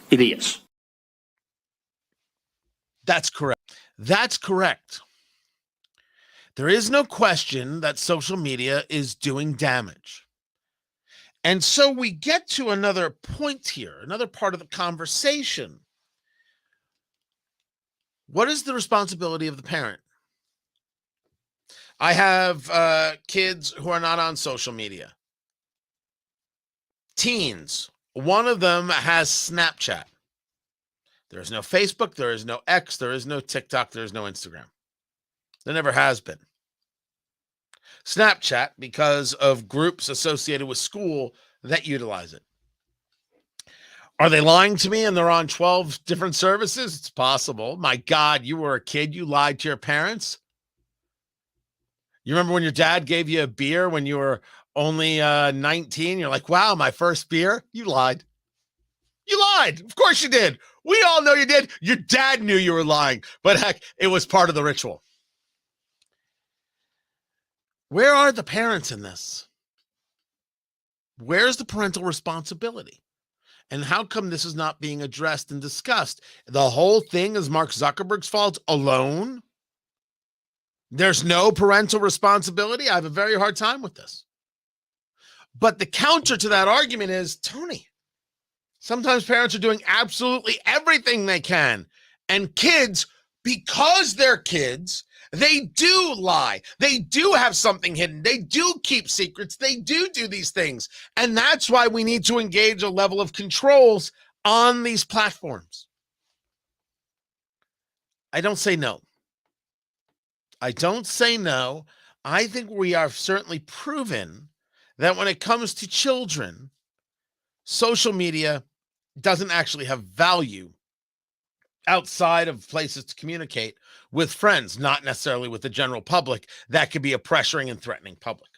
U: It is.
A: That's correct. That's correct. There is no question that social media is doing damage. And so we get to another point here, another part of the conversation. What is the responsibility of the parent? I have kids who are not on social media. Teens. One of them has Snapchat. There is no Facebook. There is no X. There is no TikTok. There is no Instagram. There never has been. Snapchat, because of groups associated with school that utilize it. Are they lying to me and they're on 12 different services? It's possible. My God, you were a kid. You lied to your parents. You remember when your dad gave you a beer when you were only 19? You're like, wow, my first beer? You lied. You lied. Of course you did. We all know you did. Your dad knew you were lying, but heck, it was part of the ritual. Where are the parents in this? Where's the parental responsibility? And how come this is not being addressed and discussed? The whole thing is Mark Zuckerberg's fault alone? There's no parental responsibility? I have a very hard time with this. But the counter to that argument is, Tony, sometimes parents are doing absolutely everything they can. And kids, because they're kids, they do lie. They do have something hidden. They do keep secrets. They do these things. And that's why we need to engage a level of controls on these platforms. I don't say no. I don't say no. I think we are certainly proven that when it comes to children, social media doesn't actually have value outside of places to communicate with friends, not necessarily with the general public. That could be a pressuring and threatening public.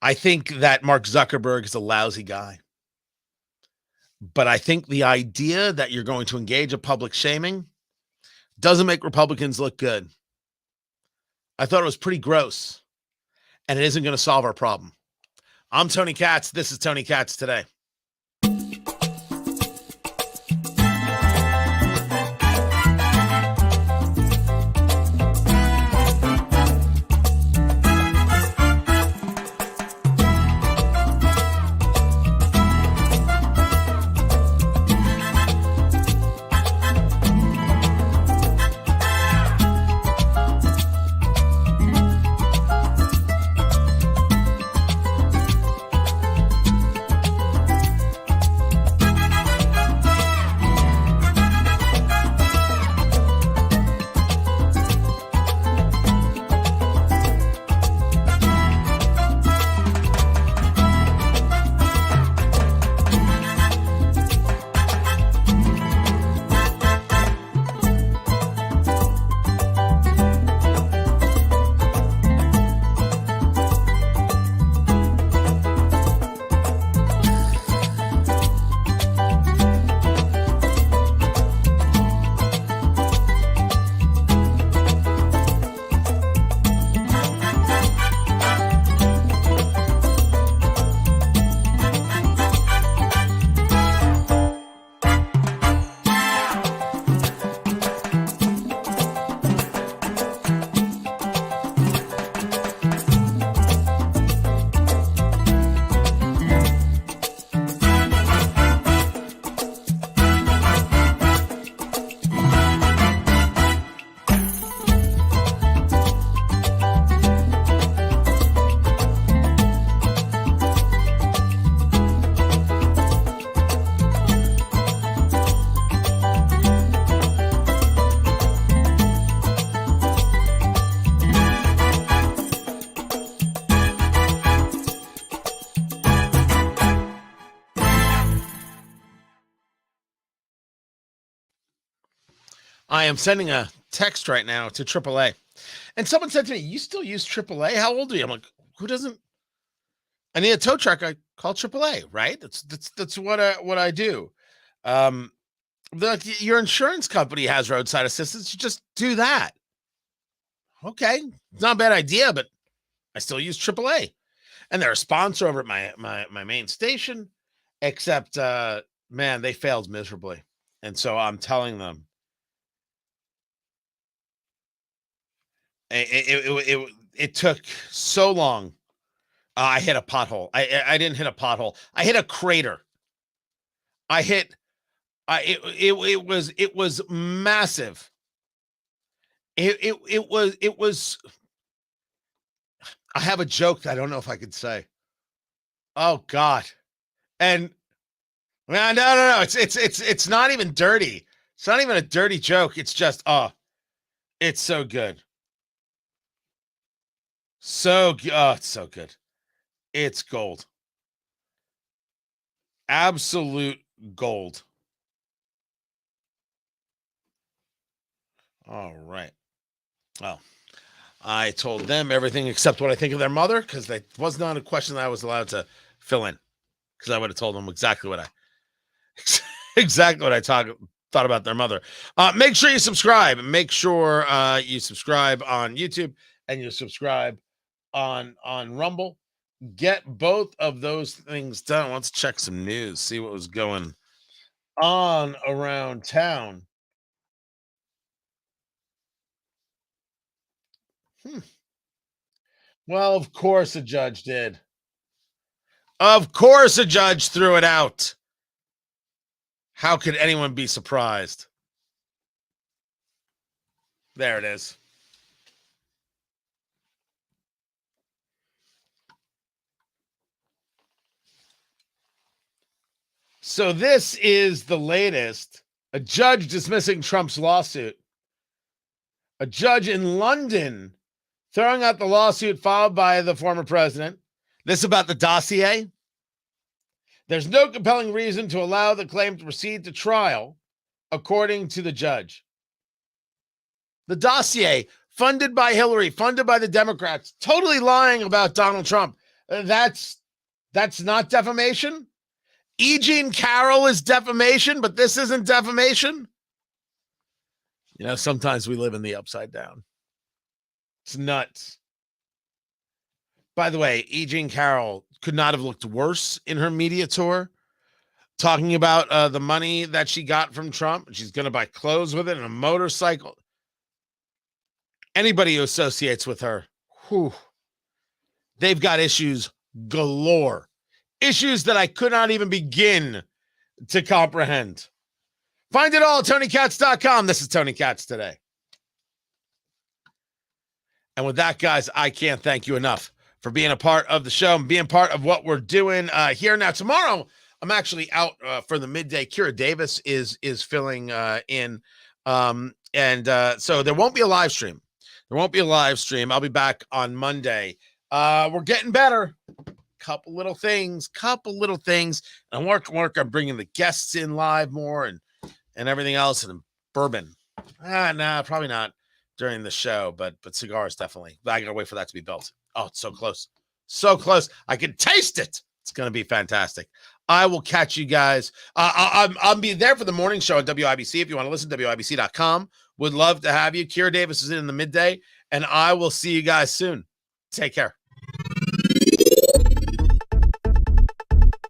A: I think that Mark Zuckerberg is a lousy guy. But I think the idea that you're going to engage a public shaming doesn't make Republicans look good. I thought it was pretty gross, and it isn't going to solve our problem. I'm Tony Katz. This is Tony Katz Today. I am sending a text right now to AAA. And someone said to me, you still use AAA? How old are you? I'm like, who doesn't? I need a tow truck. I call AAA, right? That's what I do. Your insurance company has roadside assistance. You just do that. Okay. It's not a bad idea, but I still use AAA. And they're a sponsor over at my main station, except, man, they failed miserably. And so I'm telling them, it took so long. I hit a pothole. I didn't hit a pothole. I hit a crater. It was massive. It was. I have a joke that I don't know if I could say. Oh God. And no. It's not even dirty. It's not even a dirty joke. It's just, it's so good. It's so good. It's gold. Absolute gold. All right. Well, I told them everything except what I think of their mother, because that was not a question that I was allowed to fill in, because I would have told them exactly what I thought about their mother. Make sure you subscribe. Make sure you subscribe on YouTube and you subscribe on Rumble. Get both of those things done. Let's check some news, see what was going on around town. Well, of course a judge did. Of course a judge threw it out. How could anyone be surprised? There it is. So this is the latest A judge dismissing Trump's lawsuit. A judge in London throwing out the lawsuit filed by the former president. This about the dossier. There's no compelling reason to allow the claim to proceed to trial, according to the judge. The dossier, funded by Hillary, funded by the Democrats, totally lying about Donald Trump. That's not defamation? E. Jean Carroll is defamation, but this isn't defamation? You know, sometimes we live in the upside down. It's nuts. By the way, E. Jean Carroll could not have looked worse in her media tour, talking about the money that she got from Trump. She's going to buy clothes with it and a motorcycle. Anybody who associates with her, they've got issues galore. Issues that I could not even begin to comprehend. Find it all at TonyKatz.com. This is Tony Katz Today. And with that, guys, I can't thank you enough for being a part of the show and being part of what we're doing here. Now, tomorrow, I'm actually out for the midday. Kira Davis is filling in. So there won't be a live stream. I'll be back on Monday. We're getting better. Couple little things. And work on bringing the guests in live more and everything else. And bourbon. Nah, probably not during the show, but cigars definitely. I gotta wait for that to be built. Oh, it's so close. I can taste it. It's gonna be fantastic. I will catch you guys. I'll be there for the morning show on WIBC. If you want to listen, WIBC.com. Would love to have you. Kira Davis is in the midday, and I will see you guys soon. Take care.